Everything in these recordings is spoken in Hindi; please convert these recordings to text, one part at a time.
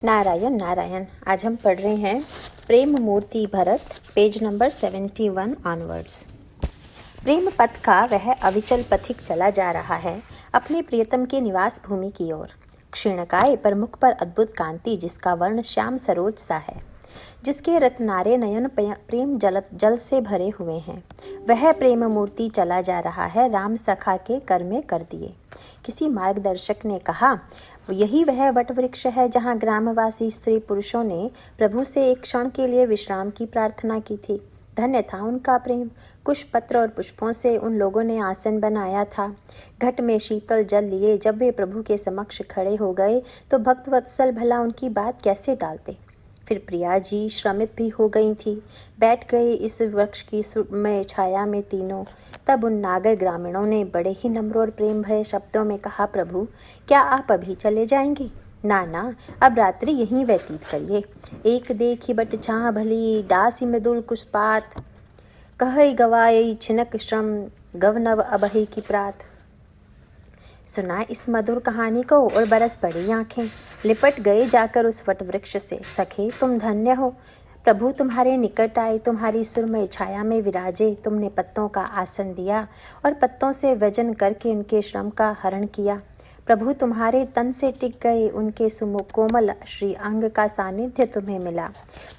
नारायण नारायण। आज हम पढ़ रहे हैं प्रेम मूर्ति भरत, पेज नंबर 71 ऑनवर्ड्स। प्रेम पथ का वह अविचल पथिक चला जा रहा है अपने प्रियतम के निवास भूमि की ओर। क्षीणकाय पर मुख पर अद्भुत कांति, जिसका वर्ण श्याम सरोज सा है, जिसके रत्नारे नयन प्रेम जल से भरे हुए हैं, वह प्रेम मूर्ति चला जा रहा है राम सखा के कर में कर दिए। किसी मार्गदर्शक ने कहा, यही वह वट वृक्ष है जहाँ ग्रामवासी स्त्री पुरुषों ने प्रभु से एक क्षण के लिए विश्राम की प्रार्थना की थी। धन्य था उनका प्रेम। कुश पत्र और पुष्पों से उन लोगों ने आसन बनाया था। घट में शीतल जल लिए जब वे प्रभु के समक्ष खड़े हो गए तो भक्तवत्सल भला उनकी बात कैसे टालते। फिर प्रिया जी श्रमित भी हो गई थी। बैठ गए इस वृक्ष की में छाया में तीनों। तब उन नागर ग्रामीणों ने बड़े ही नम्र और प्रेम भरे शब्दों में कहा, प्रभु क्या आप अभी चले जाएंगे? ना, अब रात्रि यहीं व्यतीत करिए। एक देखी बट छाह भली, डासी मृदुल कुशपात, कहई गवाई छिनक श्रम, गवनव अबही की प्रात। सुना इस मधुर कहानी को और बरस पड़ी आंखें। लिपट गए जाकर उस वट वृक्ष से। सखे तुम धन्य हो, प्रभु तुम्हारे निकट आए, तुम्हारी सुरमय छाया में विराजे। तुमने पत्तों का आसन दिया और पत्तों से व्यजन करके उनके श्रम का हरण किया। प्रभु तुम्हारे तन से टिक गए, उनके सुमुख कोमल श्री अंग का सानिध्य तुम्हें मिला।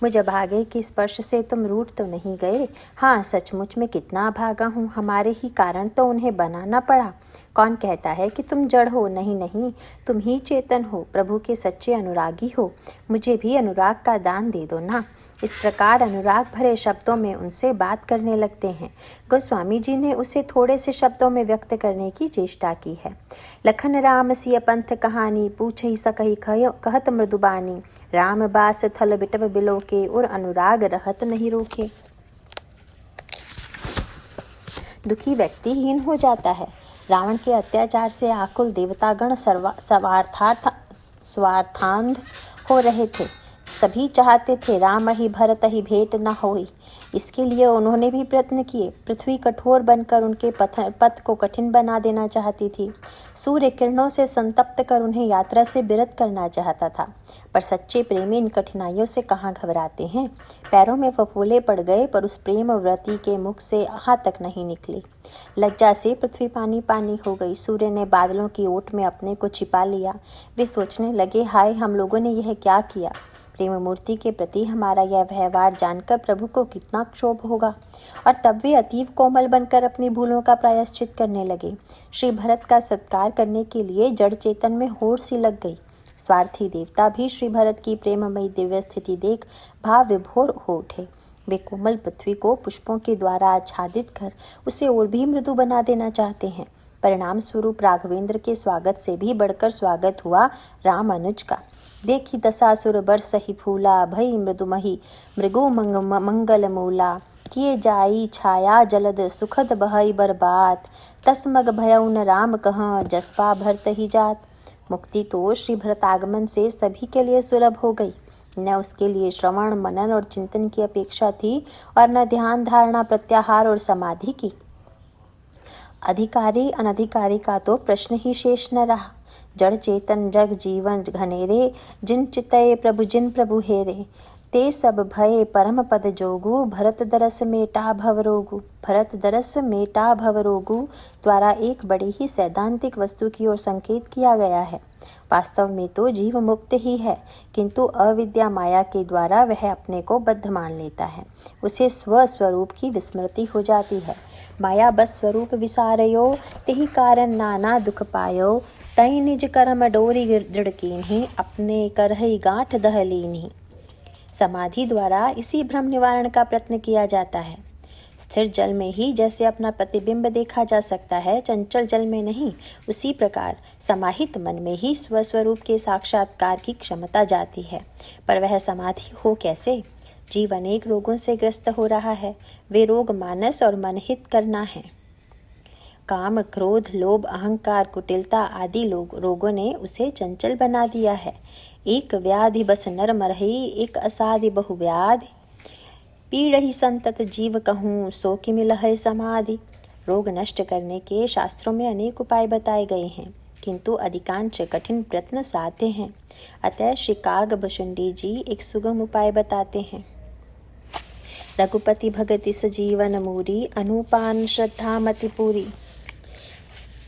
मुझे भागे कि स्पर्श से तुम रूठ तो नहीं गए। हाँ, सचमुच में कितना भागा हूँ, हमारे ही कारण तो उन्हें बनाना पड़ा। कौन कहता है कि तुम जड़ हो? नहीं, तुम ही चेतन हो, प्रभु के सच्चे अनुरागी हो। मुझे भी अनुराग का दान दे दो ना। इस प्रकार अनुराग भरे शब्दों में उनसे बात करने लगते हैं। गोस्वामी जी ने उसे थोड़े से शब्दों में व्यक्त करने की चेष्टा की है। लखन राम सिय पंथ कहानी, पूछहि सकहि कहत मृदुबानी। राम बास थल बिटव बिलो के, और अनुराग रहत नहीं रोके। दुखी व्यक्ति हीन हो जाता है। रावण के अत्याचार से आकुल देवतागण स्वार्थांध हो रहे थे। सभी चाहते थे राम ही भरत ही भेंट न होई। इसके लिए उन्होंने भी प्रयत्न किए। पृथ्वी कठोर बनकर उनके पथ को कठिन बना देना चाहती थी। सूर्य किरणों से संतप्त कर उन्हें यात्रा से विरत करना चाहता था। पर सच्चे प्रेमी इन कठिनाइयों से कहाँ घबराते हैं। पैरों में फफोले पड़ गए, पर उस प्रेम व्रती के मुख से आह तक नहीं निकली। लज्जा से पृथ्वी पानी पानी हो गई। सूर्य ने बादलों की ओट में अपने को छिपा लिया। वे सोचने लगे, हाय हम लोगों ने यह क्या किया। प्रेम मूर्ति के प्रति हमारा यह व्यवहार जानकर प्रभु को कितना क्षोभ होगा। और तब वे अतीव कोमल बनकर अपनी भूलों का प्रायश्चित करने लगे। श्री भरत का सत्कार करने के लिए जड़ चेतन में होड़ सी लग गई। स्वार्थी देवता भी श्री भरत की प्रेममयी दिव्य स्थिति देख भाव विभोर हो उठे। वे कोमल पृथ्वी को पुष्पों के द्वारा आच्छादित कर उसे और भी मृदु बना देना चाहते हैं। परिणाम स्वरूप राघवेंद्र के स्वागत से भी बढ़कर स्वागत हुआ राम अनुज का। देखी दशासुर बरसहि फूला, भई मृदुमही मृगु मंगल मूला। किए जाई छाया जलद, सुखद बहई बरबात। तस्मग भयउन राम कहाँ, जसपा भरत ही जात। मुक्ति तो श्री भरत आगमन से सभी के लिए सुलभ हो गई। न उसके लिए श्रवण मनन और चिंतन की अपेक्षा थी, और न ध्यान धारणा प्रत्याहार और समाधि की। अधिकारी अनधिकारी का तो प्रश्न ही शेष न रहा। जड़ चेतन जग जीवन घनेरे, जिन चितये प्रभु जिन प्रभु हेरे। ते सब भये परम पद जोगु, भरत दरस मेटा भवरोगु। भरत दरस मेटा भवरोगु द्वारा एक बड़ी ही सैद्धांतिक वस्तु की ओर संकेत किया गया है। वास्तव में तो जीव मुक्त ही है, किंतु अविद्या माया के द्वारा वह अपने को बद्ध मान लेता है। उसे स्वस्वरूप की विस्मृति हो जाती है। माया बस स्वरूप विसारयो, तेहि कारण नाना दुख पायो। तई निज करम डोरी दृढ़ कीन्ही, अपने करहि गांठ दह लीन्ही। समाधि द्वारा इसी भ्रम निवारण का प्रयत्न किया जाता है। स्थिर जल में ही जैसे अपना प्रतिबिंब देखा जा सकता है, चंचल जल में नहीं, उसी प्रकार समाहित मन में ही स्वस्वरूप के साक्षात्कार की क्षमता जाती है। पर वह समाधि हो कैसे? जीव अनेक रोगों से ग्रस्त हो रहा है। वे रोग मानस और मनहित करना है। काम, क्रोध, लोभ, अहंकार, कुटिलता आदि रोगों ने उसे चंचल बना दिया है। एक व्याधि बस नर मरहि, एक असाधि बहुव्याधि। पीड़हि संतत जीव कहूँ, सो कि मिलहै समाधि। रोग नष्ट करने के शास्त्रों में अनेक उपाय बताए गए हैं, किंतु अधिकांश कठिन प्रयत्न साध्य हैं। अतः श्री कागभूषुंडी जी एक सुगम उपाय बताते हैं। रघुपति भगति सजीवन मूरी, अनुपान श्रद्धा मति पूरी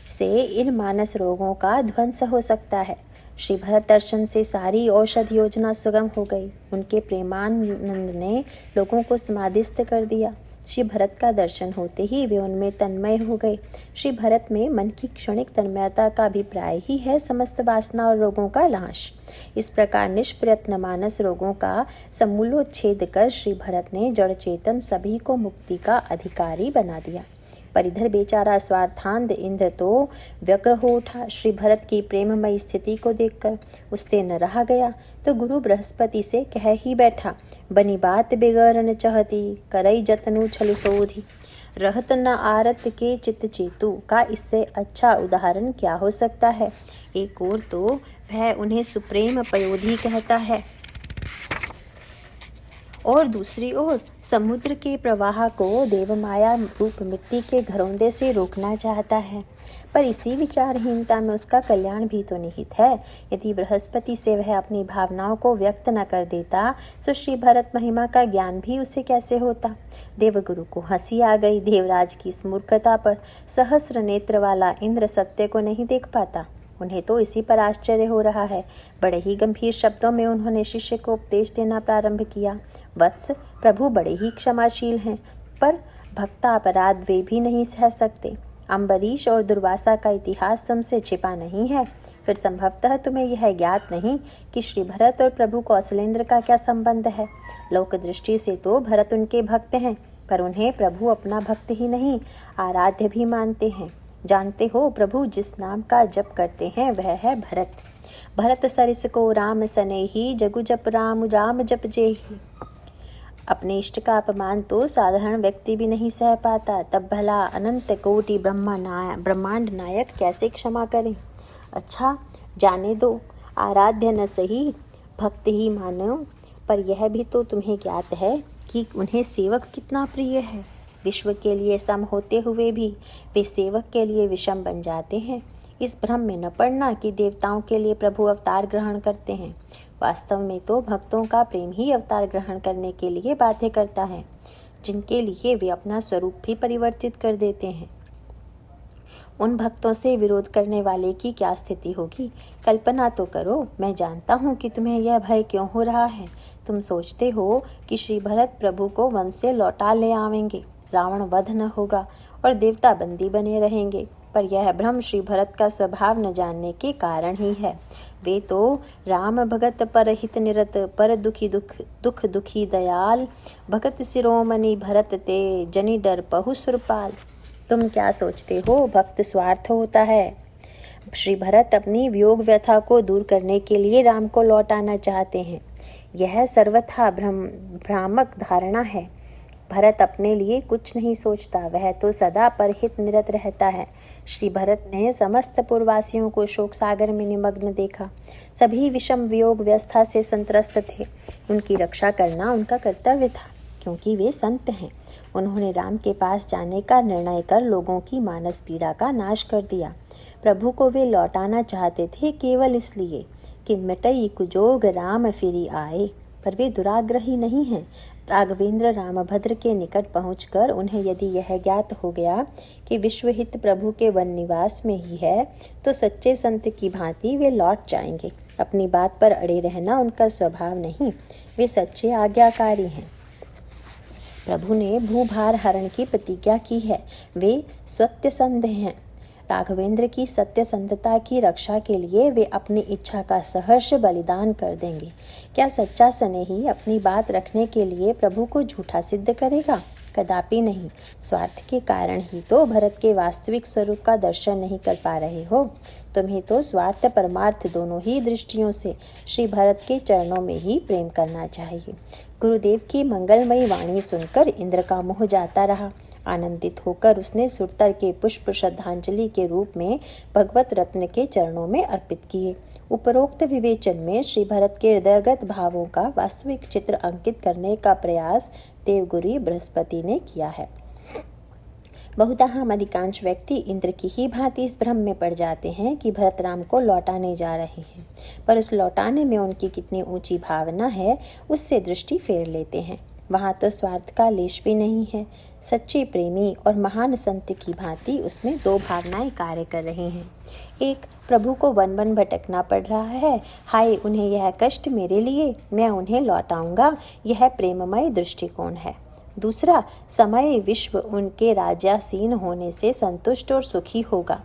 से इन मानस रोगों का ध्वंस हो सकता है। श्री भरत दर्शन से सारी औषध योजना सुगम हो गई। उनके प्रेमानंद ने लोगों को समाधिस्थ कर दिया। श्री भरत का दर्शन होते ही वे उनमें तन्मय हो गए। श्री भरत में मन की क्षणिक तन्मयता का अभिप्राय ही है समस्त वासना और रोगों का नाश। इस प्रकार निष्प्रयत्न मानस रोगों का समूलोच्छेद कर श्री भरत ने जड़ चेतन सभी को मुक्ति का अधिकारी बना दिया। पर इधर बेचारा स्वार्थांध इंद्र तो व्यग्र हो उठा। श्री भरत की प्रेममयी स्थिति को देखकर उससे न रहा गया तो गुरु बृहस्पति से कह ही बैठा, बनी बात बिगड़न चहती, करई जतनु छल सोधी, रहत न आरत के चित चेतु का इससे अच्छा उदाहरण क्या हो सकता है। एक ओर तो वह उन्हें सुप्रेम पयोधी कहता है और दूसरी ओर समुद्र के प्रवाह को देवमाया रूप मिट्टी के घरौंदे से रोकना चाहता है। पर इसी विचारहीनता में उसका कल्याण भी तो निहित है। यदि बृहस्पति से वह अपनी भावनाओं को व्यक्त न कर देता तो श्री भरत महिमा का ज्ञान भी उसे कैसे होता। देवगुरु को हंसी आ गई। देवराज की इस मूर्खता पर सहस्र नेत्र वाला इंद्र सत्य को नहीं देख पाता। उन्हें तो इसी पर आश्चर्य हो रहा है। बड़े ही गंभीर शब्दों में उन्होंने शिष्य को उपदेश देना प्रारंभ किया। वत्स, प्रभु बड़े ही क्षमाशील हैं, पर भक्ता अपराध वे भी नहीं सह सकते। अम्बरीश और दुर्वासा का इतिहास तुमसे छिपा नहीं है। फिर संभवतः तुम्हें यह ज्ञात नहीं कि श्री भरत और प्रभु कौशलेंद्र का क्या संबंध है। लोक दृष्टि से तो भरत उनके भक्त हैं, पर उन्हें प्रभु अपना भक्त ही नहीं आराध्य भी मानते हैं। जानते हो, प्रभु जिस नाम का जप करते हैं वह है भरत। भरत सरिस को राम सनेही, जगु जप राम राम जप जेही। अपने इष्ट का अपमान तो साधारण व्यक्ति भी नहीं सह पाता, तब भला अनंत कोटि ब्रह्मांड नायक कैसे क्षमा करें। अच्छा, जाने दो, आराध्य न सही भक्त ही मानो, पर यह भी तो तुम्हें ज्ञात है कि उन्हें सेवक कितना प्रिय है। विश्व के लिए सम होते हुए भी वे सेवक के लिए विषम बन जाते हैं। इस भ्रम में न पड़ना कि देवताओं के लिए प्रभु अवतार ग्रहण करते हैं। वास्तव में तो भक्तों का प्रेम ही अवतार ग्रहण करने के लिए बाध्य करता है, जिनके लिए वे अपना स्वरूप भी परिवर्तित कर देते हैं। उन भक्तों से विरोध करने वाले की क्या स्थिति होगी। कल्पना तो करो। मैं जानता हूँ कि तुम्हें यह भय क्यों हो रहा है। तुम सोचते हो कि श्री भरत प्रभु को वन से लौटा ले आवेंगे, रावण वध न होगा और देवता बंदी बने रहेंगे। पर यह भ्रम श्री भरत का स्वभाव न जानने के कारण ही है। वे तो राम भगत पर हित निरत, पर दुख दुखी दयाल, भगत शिरोमणि भरत ते, जनि डर पहु सुरपाल। तुम क्या सोचते हो भक्त स्वार्थ होता है। श्री भरत अपनी वियोग व्यथा को दूर करने के लिए राम को लौटाना चाहते हैं। यह सर्वथा भ्रामक धारणा है। भरत अपने लिए कुछ नहीं सोचता, वह तो सदा परहित निरत रहता है। श्री भरत ने समस्त पूर्ववासियों को शोक सागर में निमग्न देखा। सभी विषम वियोग व्यवस्था से संत्रस्त थे। उनकी रक्षा करना उनका कर्तव्य था, क्योंकि वे संत हैं। उन्होंने राम के पास जाने का निर्णय कर लोगों की मानस पीड़ा का नाश कर दिया। प्रभु को वे लौटाना चाहते थे केवल इसलिए कि मिटई कुजोग राम फिरी आए, पर वे दुराग्रही नहीं हैं। राघवेंद्र रामभद्र के निकट पहुंचकर उन्हें यदि यह ज्ञात हो गया कि विश्वहित प्रभु के वन निवास में ही है, तो सच्चे संत की भांति वे लौट जाएंगे। अपनी बात पर अड़े रहना उनका स्वभाव नहीं, वे सच्चे आज्ञाकारी हैं। प्रभु ने भूभार हरण की प्रतिज्ञा की है, वे सत्यसंध हैं। राघवेंद्र की सत्यसंधता की रक्षा के लिए वे अपनी इच्छा का सहर्ष बलिदान कर देंगे। क्या सच्चा स्नेही अपनी बात रखने के लिए प्रभु को झूठा सिद्ध करेगा? कदापि नहीं। स्वार्थ के कारण ही तो भरत के वास्तविक स्वरूप का दर्शन नहीं कर पा रहे हो। तुम्हें तो स्वार्थ परमार्थ दोनों ही दृष्टियों से श्री भरत के चरणों में ही प्रेम करना चाहिए। गुरुदेव की मंगलमयी वाणी सुनकर इंद्र का मोह जाता रहा। आनंदित होकर उसने सुरतर के पुष्प श्रद्धांजलि के रूप में भगवत रत्न के चरणों में अर्पित किए। उपरोक्त विवेचन में श्री भरत के हृदयगत भावों का वास्तविक चित्र अंकित करने का प्रयास देवगुरु बृहस्पति ने किया है। बहुधा हम अधिकांश व्यक्ति इंद्र की ही भांति इस भ्रम में पड़ जाते हैं कि भरत राम को लौटाने जा रहे हैं, पर उस लौटाने में उनकी कितनी ऊंची भावना है उससे दृष्टि फेर लेते हैं। वहाँ तो स्वार्थ का लेश भी नहीं है। सच्चे प्रेमी और महान संत की भांति उसमें दो भावनाएं कार्य कर रही हैं। एक, प्रभु को वन वन भटकना पड़ रहा है, हाय उन्हें यह कष्ट मेरे लिए, मैं उन्हें लौटाऊंगा, यह प्रेममय दृष्टिकोण है। दूसरा, समय विश्व उनके राजासीन होने से संतुष्ट और सुखी होगा,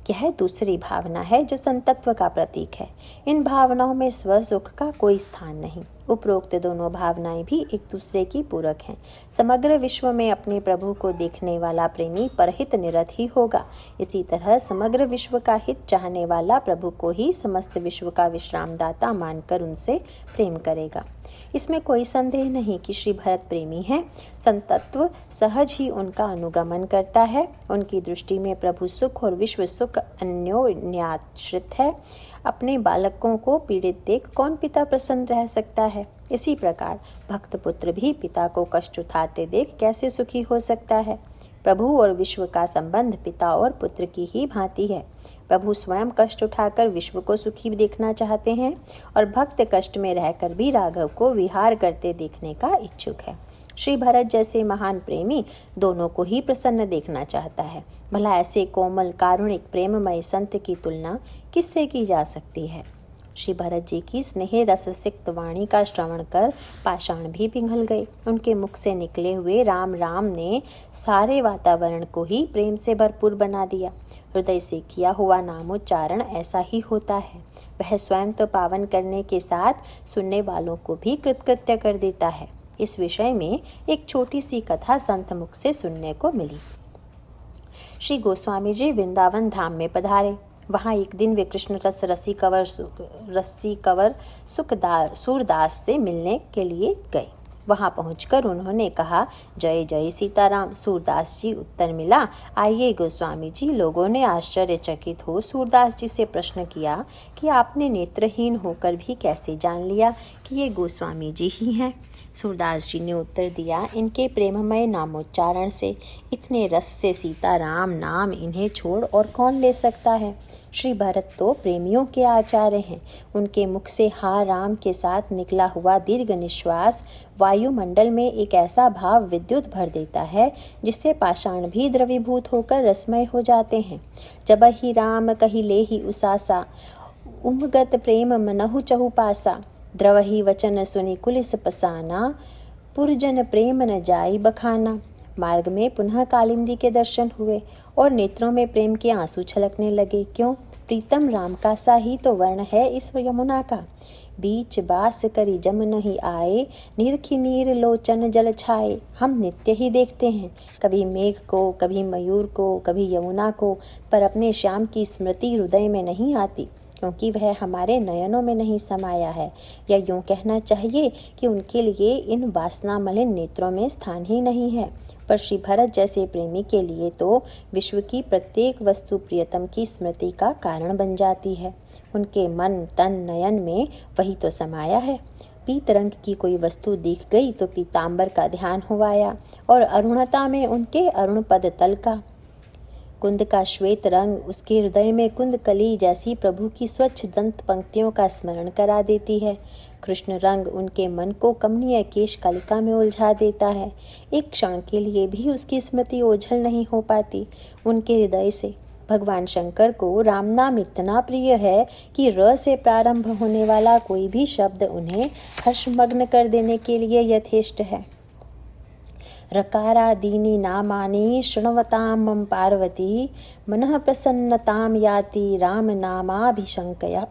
यह दूसरी भावना है जो संतत्व का प्रतीक है। इन भावनाओं में स्व सुख का कोई स्थान नहीं। उपरोक्त दोनों भावनाएं भी एक दूसरे की पूरक हैं। समग्र विश्व में अपने प्रभु को देखने वाला प्रेमी परहित निरत ही होगा। इसी तरह समग्र विश्व का हित चाहने वाला प्रभु को ही समस्त विश्व का विश्रामदाता मानकर उनसे प्रेम करेगा। इसमें कोई संदेह नहीं कि श्री भरत प्रेमी हैं। संतत्व सहज ही उनका अनुगमन करता है। उनकी दृष्टि में प्रभु सुख और विश्व सुख अन्योन्याश्रित है। अपने बालकों को पीड़ित देख कौन पिता प्रसन्न रह सकता है? इसी प्रकार भक्त पुत्र भी पिता को कष्ट उठाते देख कैसे सुखी हो सकता है? प्रभु और विश्व का संबंध पिता और पुत्र की ही भांति है। प्रभु स्वयं कष्ट उठाकर विश्व को सुखी देखना चाहते हैं और भक्त कष्ट में रहकर भी राघव को विहार करते देखने का इच्छुक है। श्री भरत जैसे महान प्रेमी दोनों को ही प्रसन्न देखना चाहता है। भला ऐसे कोमल कारुणिक प्रेममय संत की तुलना किससे की जा सकती है? श्री भरत जी की स्नेह रस सिक्त वाणी का श्रवण कर पाषाण भी पिघल गए। उनके मुख से निकले हुए राम राम ने सारे वातावरण को ही प्रेम से भरपूर बना दिया। हृदय से किया हुआ नामोच्चारण ऐसा ही होता है। वह स्वयं तो पावन करने के साथ सुनने वालों को भी कृतकृत्य कर देता है। इस विषय में एक छोटी सी कथा संत मुख से सुनने को मिली। श्री गोस्वामी जी वृंदावन धाम में पधारे। वहाँ एक दिन वे कृष्ण रस रसी कवर सूरदास से मिलने के लिए गए। वहाँ पहुंचकर उन्होंने कहा, जय जय सीताराम। सूरदास जी उत्तर मिला, आइए गोस्वामी जी। लोगों ने आश्चर्यचकित हो सूरदास जी से प्रश्न किया कि आपने नेत्रहीन होकर भी कैसे जान लिया कि ये गोस्वामी जी ही हैं? सूरदास जी ने उत्तर दिया, इनके प्रेममय नामोच्चारण से, इतने रस से सीताराम नाम इन्हें छोड़ और कौन ले सकता है? श्री भरत तो प्रेमियों के आचार्य हैं। उनके मुख से हा राम के साथ निकला हुआ दीर्घ निश्वास वायुमंडल में एक ऐसा भाव विद्युत भर देता है जिससे पाषाण भी द्रवीभूत होकर रसमय हो जाते हैं। जब ही राम कही ले ही उसासा, उमगत प्रेम मनहु चहुपासा, द्रवही वचन सुनि कुलिस पसाना, पुरजन प्रेम न जाई बखाना। मार्ग में पुनः कालिंदी के दर्शन हुए और नेत्रों में प्रेम के आंसू छलकने लगे। क्यों? प्रीतम राम का सा ही तो वर्ण है इस यमुना का। बीच बास करी जम नहीं आए, निरखी नीर लोचन जल छाए। हम नित्य ही देखते हैं, कभी मेघ को, कभी मयूर को, कभी यमुना को, पर अपने श्याम की स्मृति हृदय में नहीं आती, क्योंकि वह हमारे नयनों में नहीं समाया है। या यूँ कहना चाहिए कि उनके लिए इन वासना मलिन नेत्रों में स्थान ही नहीं है। पर श्री भरत जैसे प्रेमी के लिए तो विश्व की प्रत्येक वस्तु प्रियतम की स्मृति का कारण बन जाती है। उनके मन तन नयन में वही तो समाया है। पीत रंग की कोई वस्तु दिख गई तो पीतांबर का ध्यान हो आया, और अरुणता में उनके अरुण पद तल का। कुंद का श्वेत रंग उसके हृदय में कुंद कली जैसी प्रभु की स्वच्छ दंत पंक्तियों का स्मरण करा देती है। कृष्ण रंग उनके मन को कमनीय केश कलिका में उलझा देता है। एक क्षण के लिए भी उसकी स्मृति ओझल नहीं हो पाती उनके हृदय से। भगवान शंकर को राम नाम इतना प्रिय है कि र से प्रारंभ होने वाला कोई भी शब्द उन्हें हर्षमग्न कर देने के लिए यथेष्ट है। रकारादीनि नामानि शृण्वतां मम पार्वती, मनः प्रसन्नतां याति राम नामाभिशंकया।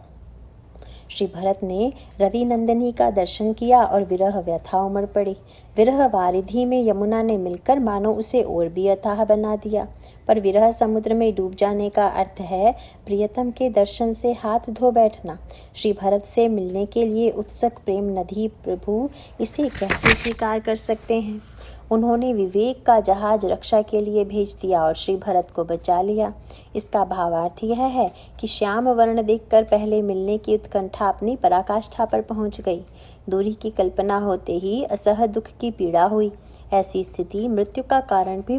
श्री भरत ने रवि नंदिनी का दर्शन किया और विरह व्यथा उमड़ पड़ी। विरह वारिधि में यमुना ने मिलकर मानो उसे और भी अथाह बना दिया। पर विरह समुद्र में डूब जाने का अर्थ है प्रियतम के दर्शन से हाथ धो बैठना। श्री भरत से मिलने के लिए उत्सुक प्रेम नदी प्रभु इसे कैसे स्वीकार कर सकते हैं? उन्होंने विवेक का जहाज रक्षा के लिए भेज दिया और श्री भरत को बचा लिया। इसका भावार्थ यह है कि श्याम वर्ण देखकर पहले मिलने की उत्कंठा अपनी पराकाष्ठा पर पहुंच गई। दूरी की कल्पना होते ही असह दुख की पीड़ा हुई। ऐसी स्थिति मृत्यु का कारण भी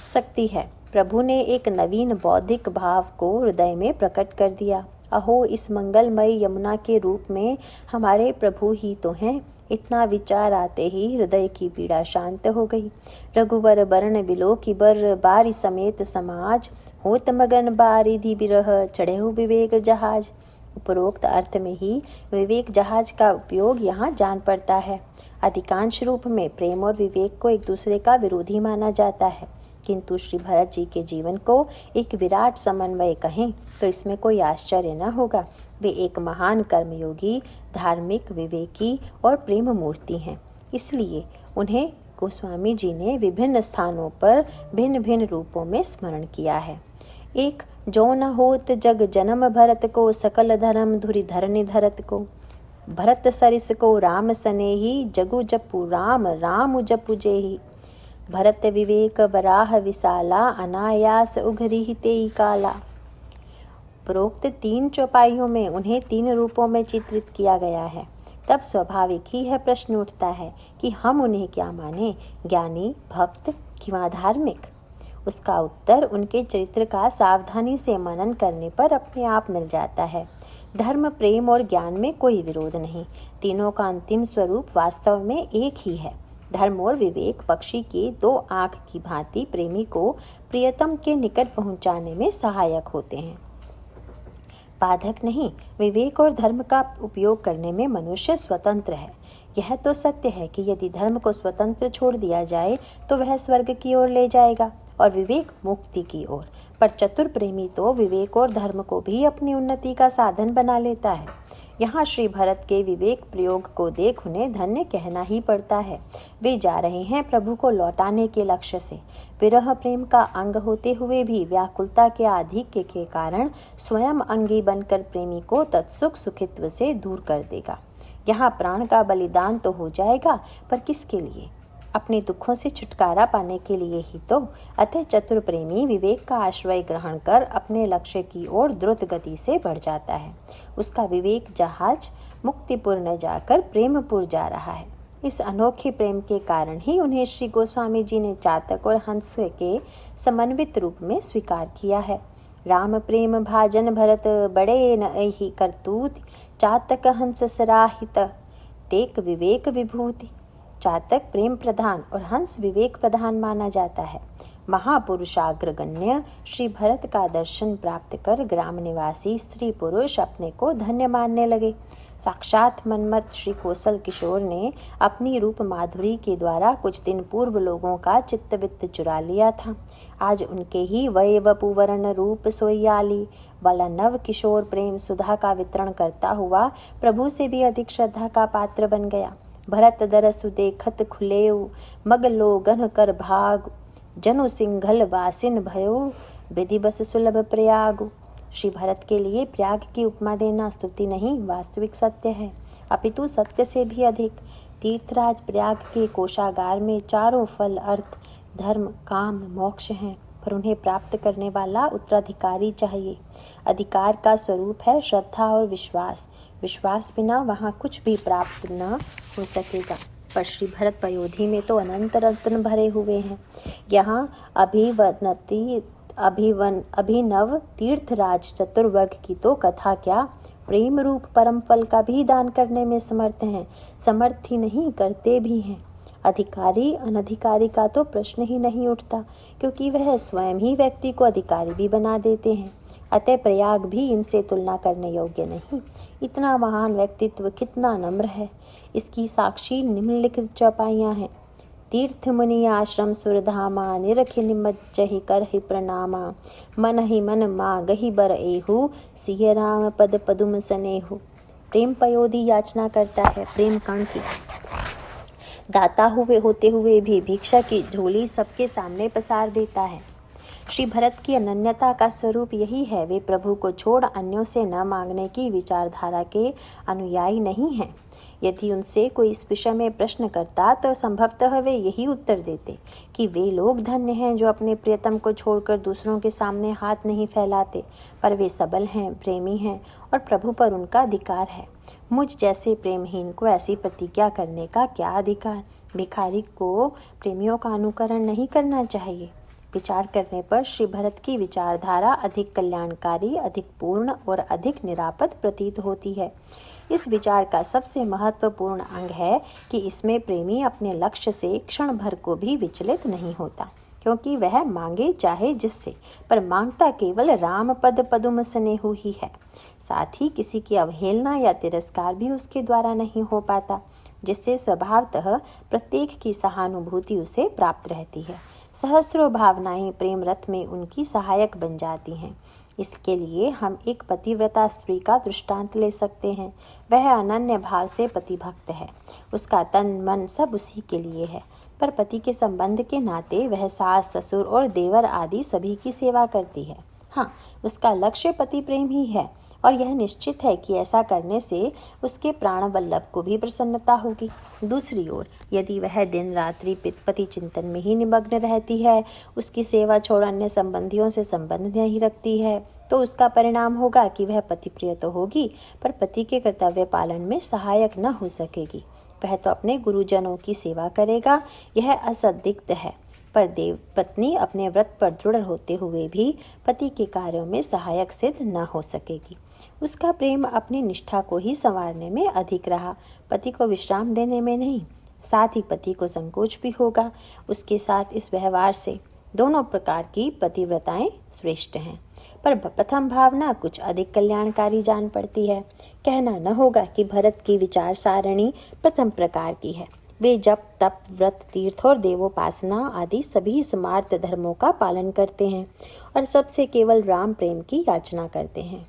सकती है। प्रभु ने एक नवीन बौद्धिक भाव को हृदय में प्रकट कर दिया। अहो, इस मंगलमयी यमुना के रूप में हमारे प्रभु ही तो हैं। इतना विचार आते ही हृदय की पीड़ा शांत हो गई। रघुवर बरन बिलो की बर बारी समेत समाज, होत मगन बारिधि बिरह चढ़े हो विवेक जहाज। उपरोक्त अर्थ में ही विवेक जहाज का उपयोग यहाँ जान पड़ता है। अधिकांश रूप में प्रेम और विवेक को एक दूसरे का विरोधी माना जाता है, किंतु श्री भरत जी के जीवन को एक विराट समन्वय कहें तो इसमें कोई आश्चर्य न होगा। वे एक महान कर्मयोगी, धार्मिक, विवेकी और प्रेम मूर्ति हैं। इसलिए उन्हें गोस्वामी जी ने विभिन्न स्थानों पर भिन्न भिन्न रूपों में स्मरण किया है। एक, जो न होत जग जन्म भरत को, सकल धर्म धुरि धरनि धरत को। भरत सरिस को राम सनेही, जगु जपु राम राम जपु जेही। भरत विवेक बराह विशाला, अनायास उघरी तेई काला। उपरोक्त 3 चौपाइयों में उन्हें 3 रूपों में चित्रित किया गया है। तब स्वाभाविक ही है प्रश्न उठता है कि हम उन्हें क्या माने, ज्ञानी, भक्त कि धार्मिक। उसका उत्तर उनके चरित्र का सावधानी से मनन करने पर अपने आप मिल जाता है। धर्म, प्रेम और ज्ञान में कोई विरोध नहीं। तीनों का अंतिम स्वरूप वास्तव में एक ही है। धर्म और विवेक पक्षी के 2 आँख की भांति प्रेमी को प्रियतम के निकट पहुंचाने में सहायक होते हैं, बाधक नहीं। विवेक और धर्म का उपयोग करने में मनुष्य स्वतंत्र है। यह तो सत्य है कि यदि धर्म को स्वतंत्र छोड़ दिया जाए तो वह स्वर्ग की ओर ले जाएगा और विवेक मुक्ति की ओर। पर चतुर प्रेमी तो विवेक और धर्म को भी अपनी उन्नति का साधन बना लेता है। यहाँ श्री भरत के विवेक प्रयोग को देख उन्हें धन्य कहना ही पड़ता है। वे जा रहे हैं प्रभु को लौटाने के लक्ष्य से। विरह प्रेम का अंग होते हुए भी व्याकुलता के आधिक्य के कारण स्वयं अंगी बनकर प्रेमी को तत्सुख सुखित्व से दूर कर देगा। यहाँ प्राण का बलिदान तो हो जाएगा, पर किसके लिए? अपने दुखों से छुटकारा पाने के लिए ही तो। अतः चतुर प्रेमी विवेक का आश्रय ग्रहण कर अपने लक्ष्य की ओर द्रुत गति से बढ़ जाता है। उसका विवेक जहाज मुक्तिपुर न जाकर प्रेमपुर जा रहा है। इस अनोखे प्रेम के कारण ही उन्हें श्री गोस्वामी जी ने चातक और हंस के समन्वित रूप में स्वीकार किया है। राम प्रेम भाजन भरत, बड़े न ही करतूत, चातक हंस सराहित, टेक विवेक विभूति। चातक प्रेम प्रधान और हंस विवेक प्रधान माना जाता है। महापुरुषाग्रगण्य श्री भरत का दर्शन प्राप्त कर ग्राम निवासी स्त्री पुरुष अपने को धन्य मानने लगे। साक्षात मनमत श्री कौशल किशोर ने अपनी रूप माधुरी के द्वारा कुछ दिन पूर्व लोगों का चित्तवित्त चुरा लिया था। आज उनके ही वय वपुवर्ण रूप सोयाली वाला नव किशोर प्रेम सुधा का वितरण करता हुआ प्रभु से भी अधिक श्रद्धा का पात्र बन गया। भरत दरसु देखत खुलेउ, मग लोगन कर भाग, जनु सिंघल वासिन भयो, विधि बस सुलभ प्रयाग। श्री भरत के लिए प्रयाग की उपमा देना स्तुति नहीं, वास्तविक सत्य है, अपितु सत्य से भी अधिक। तीर्थराज प्रयाग के कोषागार में चारों फल अर्थ, धर्म, काम, मोक्ष हैं, पर उन्हें प्राप्त करने वाला उत्तराधिकारी चाहिए। अधिकार का स्वरूप है श्रद्धा और विश्वास। विश्वास बिना वहाँ कुछ भी प्राप्त न हो सकेगा। पर श्री भरत पयोधी में तो अनंत रत्न भरे हुए हैं। यहाँ अभिनव तीर्थराज चतुर्वर्ग की तो कथा क्या, प्रेम रूप परम फल का भी दान करने में समर्थ हैं। समर्थ ही नहीं, करते भी हैं। अधिकारी अनधिकारी का तो प्रश्न ही नहीं उठता, क्योंकि वह स्वयं ही व्यक्ति को अधिकारी भी बना देते हैं। अतः प्रयाग भी इनसे तुलना करने योग्य नहीं। इतना महान व्यक्तित्व कितना नम्र है, इसकी साक्षी निम्नलिखित चौपाइयाँ हैं। तीर्थ मुनि आश्रम सुरधामा, निरखि निमज्जहि करहि प्रणामा, मन ही मन मागहि बर एहु, सिय राम पद पदुम सनेहु। प्रेम पयोधी याचना करता है प्रेम कण की। दाता होते हुए भी भिक्षा की झोली सबके सामने पसार देता है। श्री भरत की अनन्यता का स्वरूप यही है। वे प्रभु को छोड़ अन्यों से न मांगने की विचारधारा के अनुयायी नहीं हैं। यदि उनसे कोई इस विषय में प्रश्न करता तो संभवतः वे यही उत्तर देते कि वे लोग धन्य हैं जो अपने प्रियतम को छोड़कर दूसरों के सामने हाथ नहीं फैलाते, पर वे सबल हैं, प्रेमी हैं और प्रभु पर उनका अधिकार है। मुझ जैसे प्रेमहीन को ऐसी प्रतिज्ञा करने का क्या अधिकार? भिखारी को प्रेमियों का अनुकरण नहीं करना चाहिए। विचार करने पर श्री भरत की विचारधारा अधिक कल्याणकारी, अधिक पूर्ण और अधिक निरापद प्रतीत होती है। इस विचार का सबसे महत्वपूर्ण अंग है कि इसमें प्रेमी अपने लक्ष्य से क्षण भर को भी विचलित नहीं होता, क्योंकि वह मांगे चाहे जिससे, पर मांगता केवल राम पद पदुम स्नेहु ही है। साथ ही किसी की अवहेलना या तिरस्कार भी उसके द्वारा नहीं हो पाता, जिससे स्वभावतः प्रत्येक की सहानुभूति उसे प्राप्त रहती है। सहस्रों भावनाएं प्रेम रथ में उनकी सहायक बन जाती हैं। इसके लिए हम एक पतिव्रता स्त्री का दृष्टांत ले सकते हैं। वह अनन्य भाव से पतिभक्त है, उसका तन मन सब उसी के लिए है, पर पति के संबंध के नाते वह सास, ससुर और देवर आदि सभी की सेवा करती है। हाँ, उसका लक्ष्य पति प्रेम ही है, और यह निश्चित है कि ऐसा करने से उसके प्राण वल्लभ को भी प्रसन्नता होगी। दूसरी ओर यदि वह दिन रात्रि पति चिंतन में ही निमग्न रहती है, उसकी सेवा छोड़ अन्य संबंधियों से संबंध नहीं रखती है, तो उसका परिणाम होगा कि वह पति प्रिय तो होगी, पर पति के कर्तव्य पालन में सहायक न हो सकेगी। वह तो अपने गुरुजनों की सेवा करेगा, यह असंदिग्ध है, पर देव पत्नी अपने व्रत पर दृढ़ होते हुए भी पति के कार्यों में सहायक सिद्ध न हो सकेगी। उसका प्रेम अपनी निष्ठा को ही संवारने में अधिक रहा, पति को विश्राम देने में नहीं। साथ ही पति को संकोच भी होगा उसके साथ इस व्यवहार से। दोनों प्रकार की पतिव्रताएं श्रेष्ठ हैं, पर प्रथम भावना कुछ अधिक कल्याणकारी जान पड़ती है। कहना न होगा कि भरत की विचार सारणी प्रथम प्रकार की है। वे जप, तप, व्रत, तीर्थ और देवोपासना आदि सभी स्मार्त धर्मों का पालन करते हैं और सबसे केवल राम प्रेम की याचना करते हैं।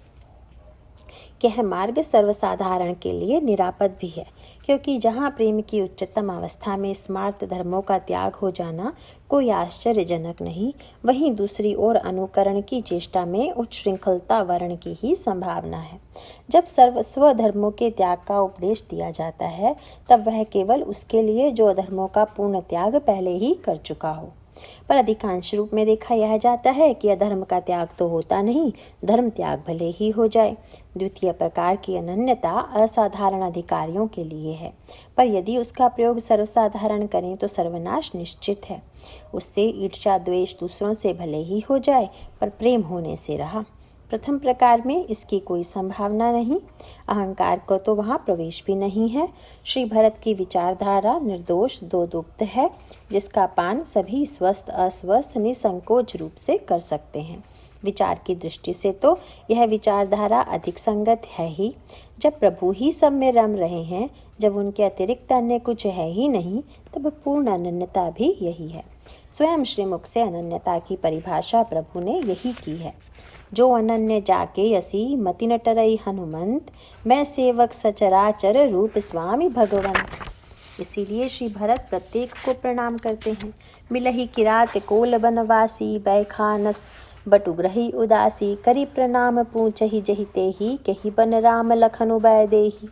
यह मार्ग सर्वसाधारण के लिए निरापद भी है, क्योंकि जहाँ प्रेम की उच्चतम अवस्था में स्मार्त धर्मों का त्याग हो जाना कोई आश्चर्यजनक नहीं, वहीं दूसरी ओर अनुकरण की चेष्टा में उच्च श्रृंखलता वर्ण की ही संभावना है। जब सर्वस्व धर्मों के त्याग का उपदेश दिया जाता है, तब वह केवल उसके लिए जो अधर्मों का पूर्ण त्याग पहले ही कर चुका हो। पर अधिकांश रूप में देखा यह जाता है कि अधर्म का त्याग तो होता नहीं, धर्म त्याग भले ही हो जाए। द्वितीय प्रकार की अनन्यता असाधारण अधिकारियों के लिए है, पर यदि उसका प्रयोग सर्वसाधारण करें तो सर्वनाश निश्चित है। उससे ईर्ष्या द्वेष दूसरों से भले ही हो जाए, पर प्रेम होने से रहा। प्रथम प्रकार में इसकी कोई संभावना नहीं, अहंकार को तो वहाँ प्रवेश भी नहीं है। श्री भरत की विचारधारा निर्दोष दोदुग्ध है, जिसका पान सभी स्वस्थ अस्वस्थ निसंकोच रूप से कर सकते हैं। विचार की दृष्टि से तो यह विचारधारा अधिक संगत है ही। जब प्रभु ही सब में रम रहे हैं, जब उनके अतिरिक्त अन्य कुछ है ही नहीं, तब पूर्ण अनन्यता भी यही है। स्वयं श्रीमुख से अनन्यता की परिभाषा प्रभु ने यही की है। जो अनन्य जाके यसी मति न टरई हनुमंत, मैं सेवक सचराचर रूप स्वामी भगवंत। इसीलिए श्री भरत प्रत्येक को प्रणाम करते हैं। मिलही किरात कोल बनवासी, बैखानस बटुग्रही उदासी, करी प्रणाम पूछहि जहि तेहि, कहि बन राम लखन उबय देहि।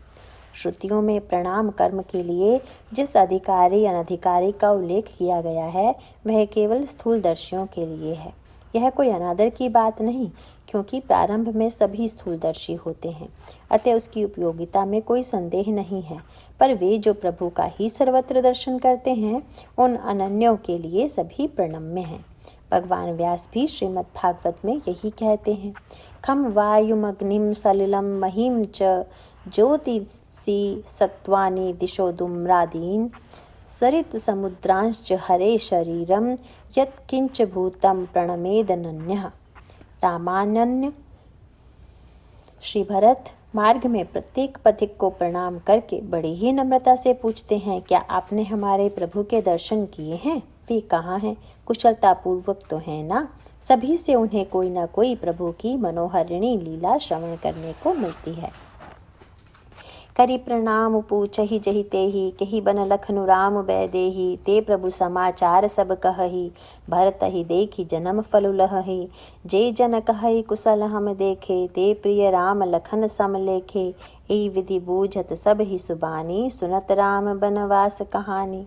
श्रुतियों में प्रणाम कर्म के लिए जिस अधिकारी अनधिकारी का उल्लेख किया गया है, वह केवल स्थूलदर्शियों के लिए है। यह कोई अनादर की बात नहीं, क्योंकि प्रारंभ में सभी स्थूलदर्शी होते हैं, अतः उसकी उपयोगिता में कोई संदेह नहीं है। पर वे जो प्रभु का ही सर्वत्र दर्शन करते हैं, उन अनन्यों के लिए सभी प्रणम्य हैं। भगवान व्यास भी श्रीमद् भागवत में यही कहते हैं। खम वायुमग्निम सलिलम महिम च ज्योतिषी सत्वानि दिशो दुम्रादीन, सरित समुद्रांश्च हरे शरीरम, यत्किंच भूतम प्रणमेदनन्यः। रामानन्य। श्री भरत मार्ग में प्रत्येक पथिक को प्रणाम करके बड़ी ही नम्रता से पूछते हैं, क्या आपने हमारे प्रभु के दर्शन किए हैं? वे कहाँ हैं? कुशलता पूर्वक तो है ना? सभी से उन्हें कोई न कोई प्रभु की मनोहरिणी लीला श्रवण करने को मिलती है। करी प्रणाम पूछहि जहि तेहि, कहि बन लखनु राम बै देहि, ते प्रभु समाचार सब कहहि, भरत ही देखि जन्म फल लहहि। जे जन कहहि कुशल हम देखे, ते प्रिय राम लखन सम लेखे। एहि विधि बूझत सब ही सुबानी, सुनत राम बनवास कहानी।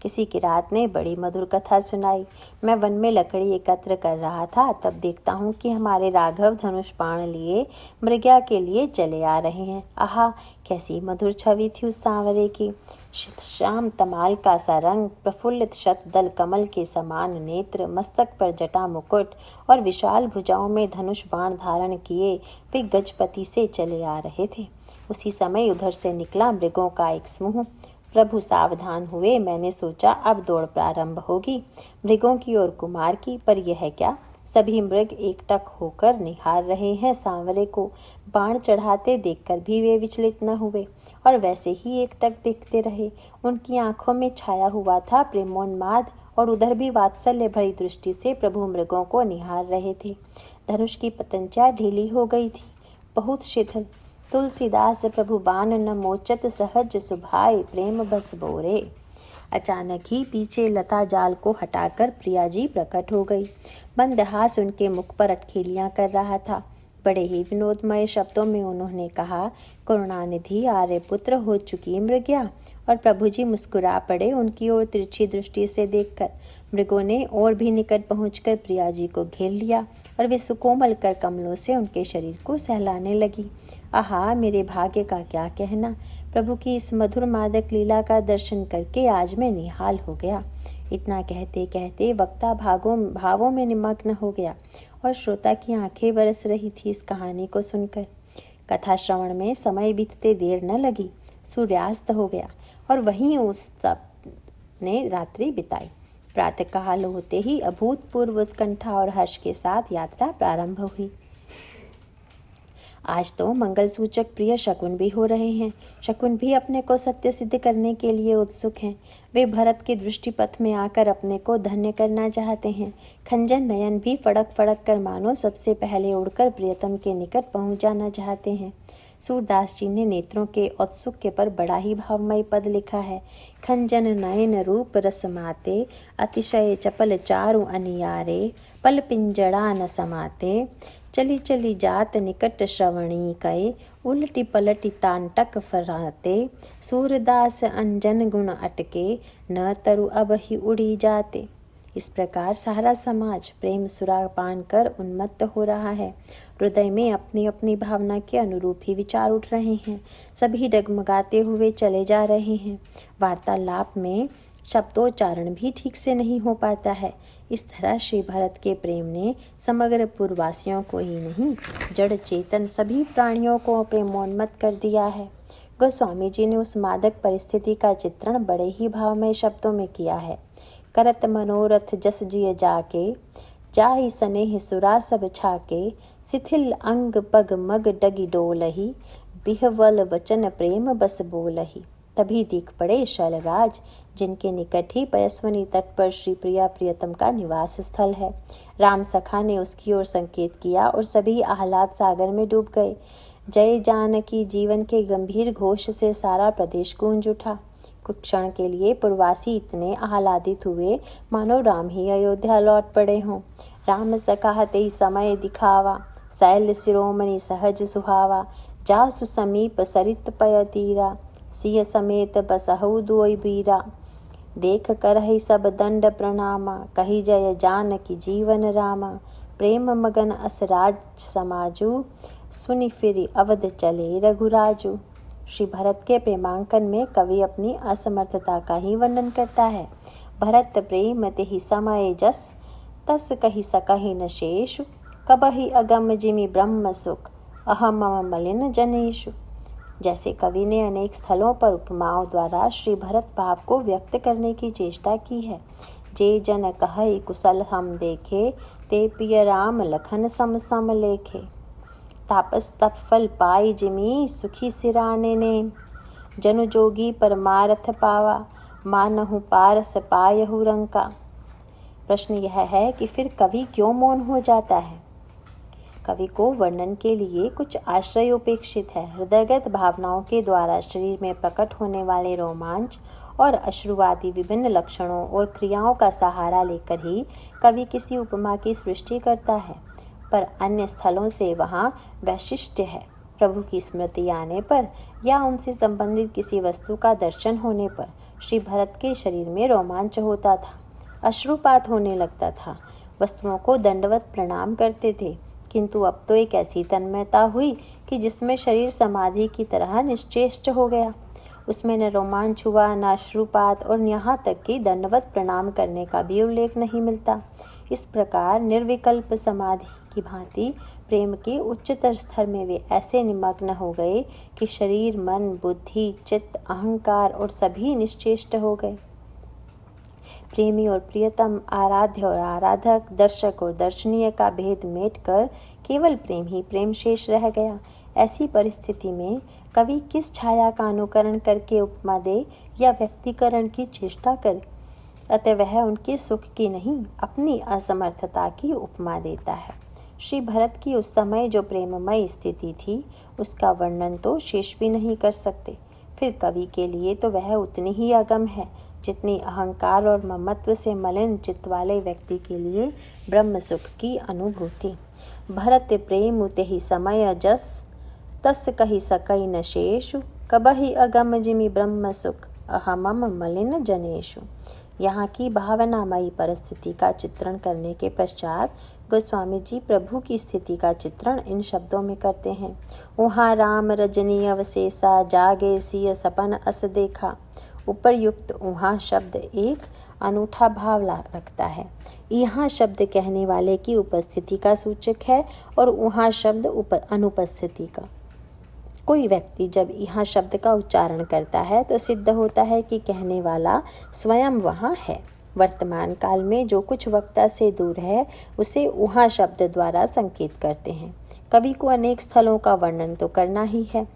किसी किरात ने बड़ी मधुर कथा सुनाई। मैं वन में लकड़ी एकत्र कर रहा था, तब देखता हूँ कि हमारे राघव धनुष बाण लिए मृग्या के लिए चले आ रहे हैं। आहा, कैसी मधुर छवि थी उस सांवरे की। श्याम तमाल का सा रंग, प्रफुल्लित शतदल कमल के समान नेत्र, मस्तक पर जटा मुकुट और विशाल भुजाओं में धनुष बाण धारण किए वे गजपति से चले आ रहे थे। उसी समय उधर से निकला मृगों का एक समूह। प्रभु सावधान हुए। मैंने सोचा अब दौड़ प्रारंभ होगी, मृगों की और कुमार की, पर यह क्या, सभी मृग एकटक होकर निहार रहे हैं सांवरे को। बाण चढ़ाते देखकर भी वे विचलित न हुए और वैसे ही एकटक देखते रहे। उनकी आंखों में छाया हुआ था प्रेमोन्माद और उधर भी वात्सल्य भरी दृष्टि से प्रभु मृगों को निहार रहे थे। धनुष की पतंचा ढीली हो गई थी, बहुत शिथिल। तुलसीदास प्रभु बाण न मोचत, सहज सुभाए प्रेम बस बोरे। अचानक ही पीछे लता जाल को हटाकर प्रियाजी प्रकट हो गई। मंदहास उनके मुख पर अटखेलियां कर रहा था। बड़े ही विनोदमय शब्दों में उन्होंने कहा, करुणानिधि आर्यपुत्र हो चुकी मृग्या। और प्रभु जी मुस्कुरा पड़े उनकी ओर तिरछी दृष्टि से देखकर। मृगों ने और भी निकट पहुंचकर प्रिया जी को घेर लिया और वे सुकोमल कर कमलों से उनके शरीर को सहलाने लगी। आहा, मेरे भाग्य का क्या कहना। प्रभु की इस मधुर मादक लीला का दर्शन करके आज मैं निहाल हो गया। इतना कहते कहते वक्ता भावों में निमग्न हो गया और श्रोता की आंखें बरस रही थी इस कहानी को सुनकर। कथा श्रवण में समय बीतते देर न लगी। सूर्यास्त हो गया और वहीं उस सब ने रात्रि बिताई। प्रातःकाल होते ही अभूतपूर्व उत्कंठा और हर्ष के साथ यात्रा प्रारंभ हुई। आज तो मंगल सूचक प्रिय शकुन भी हो रहे हैं। शकुन भी अपने को सत्य सिद्ध करने के लिए उत्सुक हैं। वे भरत के दृष्टिपथ में आकर अपने को धन्य करना चाहते हैं। खंजन नयन भी फड़क फड़क कर मानो सबसे पहले उड़कर प्रियतम के निकट पहुंच जाना चाहते हैं। सूरदास जी ने नेत्रों के औत्सुक्य पर बड़ा ही भावमय पद लिखा है। खंजन नयन रूप रस माते, अतिशय चपल चारु अनियारे, पल पिंजड़ा न समाते, चली चली जात निकट श्रवणी कय, उलटी पलटी तांटक फराते, सूरदास अंजन गुण अटके, न तरु अब ही उड़ी जाते। इस प्रकार सारा समाज प्रेम सुरापान कर उन्मत्त हो रहा है। हृदय में अपनी अपनी भावना के अनुरूप ही विचार उठ रहे हैं। सभी डगमगाते हुए चले जा रहे हैं। वार्तालाप में शब्दोच्चारण भी ठीक से नहीं हो पाता है। इस तरह श्री भरत के प्रेम ने समग्र पुरवासियों को ही नहीं, जड़ चेतन सभी प्राणियों को प्रेमोन्मत्त कर दिया है। गोस्वामी जी ने उस मादक परिस्थिति का चित्रण बड़े ही भावमय शब्दों में किया है। करत मनोरथ जस जिय जाके, जाहि स्नेह सुरा सब छाके, शिथिल अंग पग मग डगी डोलही, बिहवल वचन प्रेम बस बोलही। तभी दिख पड़े शैलराज, जिनके निकट ही पयस्वनी तट पर श्री प्रिया प्रियतम का निवास स्थल है। राम सखा ने उसकी ओर संकेत किया और सभी आह्लाद सागर में डूब गए। जय जानकी जीवन के गंभीर घोष से सारा प्रदेश गूंज उठा। कुछ क्षण के लिए पूर्वासी इतने आह्लादित हुए मानो राम ही अयोध्या लौट पड़े हों। राम सकाहते ही समय दिखावा, शैल शिरोमणि सहज सुहावा, जासु समीप सरित पय तीरा, सिय समेत बसहु दुई बीरा। देख करहि सब दंड प्रणामा, कही जय जानकी जीवन रामा। प्रेम मगन असराज समाजू, सुनि फिरि अवध चले रघुराजू। श्री भरत के प्रेमांकन में कवि अपनी असमर्थता का ही वर्णन करता है। भरत प्रेम तेहि समय जस, तस कहि सकहि न शेषु, कबहि अगम जिमि ब्रह्म सुख, अहम मलिन जनेषु। जैसे कवि ने अनेक स्थलों पर उपमाओं द्वारा श्री भरत भाव को व्यक्त करने की चेष्टा की है। जे जन कहई कुशल हम देखे, ते पिय राम लखन सम सम लेखे। तापस तप फल पाई जिमि, सुखी सिराने ने, जनु जोगी परमारथ पावा, मानहु पारस पायहु रंका। प्रश्न यह है कि फिर कवि क्यों मौन हो जाता है। कवि को वर्णन के लिए कुछ आश्रय उपेक्षित है। हृदयगत भावनाओं के द्वारा शरीर में प्रकट होने वाले रोमांच और अश्रुवादी विभिन्न लक्षणों और क्रियाओं का सहारा लेकर ही कवि किसी उपमा की सृष्टि करता है, पर अन्य स्थलों से वहाँ वैशिष्ट्य है। प्रभु की स्मृति आने पर या उनसे संबंधित किसी वस्तु का दर्शन होने पर श्री भरत के शरीर में रोमांच होता था, अश्रुपात होने लगता था, वस्तुओं को दंडवत प्रणाम करते थे। किंतु अब तो एक ऐसी तन्मयता हुई कि जिसमें शरीर समाधि की तरह निश्चेष्ट हो गया। उसमें न रोमांच हुआ, न अश्रुपात और यहाँ तक कि दंडवत प्रणाम करने का भी उल्लेख नहीं मिलता। इस प्रकार निर्विकल्प समाधि की भांति प्रेम के उच्चतर स्तर में वे ऐसे निमग्न हो गए कि शरीर, मन, बुद्धि, चित्त, अहंकार और सभी निश्चेष्ट हो गए। प्रेमी और प्रियतम, आराध्य और आराधक, दर्शक और दर्शनीय का भेद मेटकर केवल प्रेम ही प्रेम शेष रह गया। ऐसी परिस्थिति में कवि किस छाया का अनुकरण करके उपमा दे या व्यक्तिकरण की चेष्टा करे? अतः वह उनके सुख की नहीं, अपनी असमर्थता की उपमा देता है। श्री भरत की उस समय जो प्रेममय स्थिति थी, उसका वर्णन तो शेष भी नहीं कर सकते। फिर कवि के लिए तो वह उतनी ही अगम है जितनी अहंकार और ममत्व से मलिन चित्त वाले व्यक्ति के लिए ब्रह्म सुख की अनुभूति। भरत प्रेम तेहि समय जस, तस कहि सकई न शेषु, कबहि अगम जिमि ब्रह्म सुख, अहमम मलिन जनेषु। यहाँ की भावनामयी परिस्थिति का चित्रण करने के पश्चात गोस्वामी जी प्रभु की स्थिति का चित्रण इन शब्दों में करते हैं। उहाँ राम रजनी अवशेषा, जागे सिय सपन अस देखा। उपरयुक्त उहाँ शब्द एक अनूठा भाव रखता है। यहाँ शब्द कहने वाले की उपस्थिति का सूचक है और उहाँ शब्द अनुपस्थिति का। कोई व्यक्ति जब यहाँ शब्द का उच्चारण करता है तो सिद्ध होता है कि कहने वाला स्वयं वहाँ है। वर्तमान काल में जो कुछ वक्ता से दूर है उसे उहाँ शब्द द्वारा संकेत करते हैं। कवि को अनेक स्थलों का वर्णन तो करना ही है।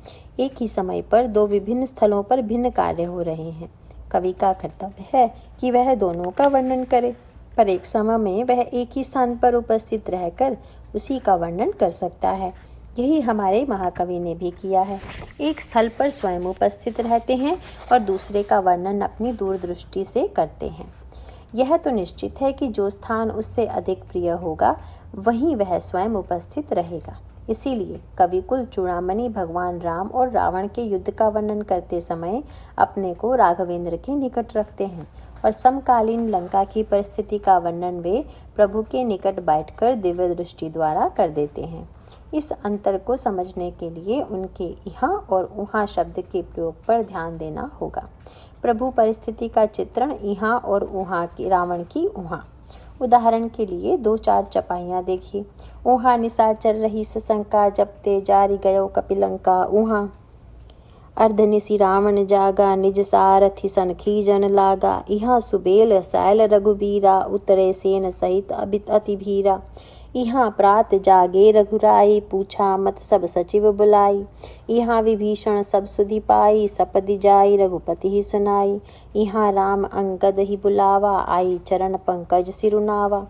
एक ही समय पर दो विभिन्न स्थलों पर भिन्न कार्य हो रहे हैं। कवि का कर्तव्य है कि वह दोनों का वर्णन करे, पर एक समय में वह एक ही स्थान पर उपस्थित रहकर उसी का वर्णन कर सकता है। यही हमारे महाकवि ने भी किया है। एक स्थल पर स्वयं उपस्थित रहते हैं और दूसरे का वर्णन अपनी दूरदृष्टि से करते हैं। यह तो निश्चित है कि जो स्थान उससे अधिक प्रिय होगा वहीं वह स्वयं उपस्थित रहेगा। इसीलिए कविकुल चूड़ामणि भगवान राम और रावण के युद्ध का वर्णन करते समय अपने को राघवेंद्र के निकट रखते हैं और समकालीन लंका की परिस्थिति का वर्णन वे प्रभु के निकट बैठकर दिव्य दृष्टि द्वारा कर देते हैं। इस अंतर को समझने के लिए उनके यहाँ और उहाँ शब्द के प्रयोग पर ध्यान देना होगा। प्रभु परिस्थिति का चित्रण यहाँ और उहाँ की, रावण की उहाँ। उदाहरण के लिए 2-4 चपाइयाँ देखिए। उहाँ निशाचर रही सशंका, जब ते जारी गयो कपिलंका। उहाँ अर्धनिशि रावण जागा, निज सारथि सन खीजन लागा। यहाँ सुबेल सैल रघुबीरा, उतरे सेन सहित अबित अति भीरा। यहाँ प्रात जागे रघुराई, पूछा मत सब सचिव बुलाई। यहाँ विभीषण सब सुधि पाई, सपदि जाई रघुपति ही सुनाई। यहाँ राम अंगद ही बुलावा, आई चरण पंकज सिरुनावा।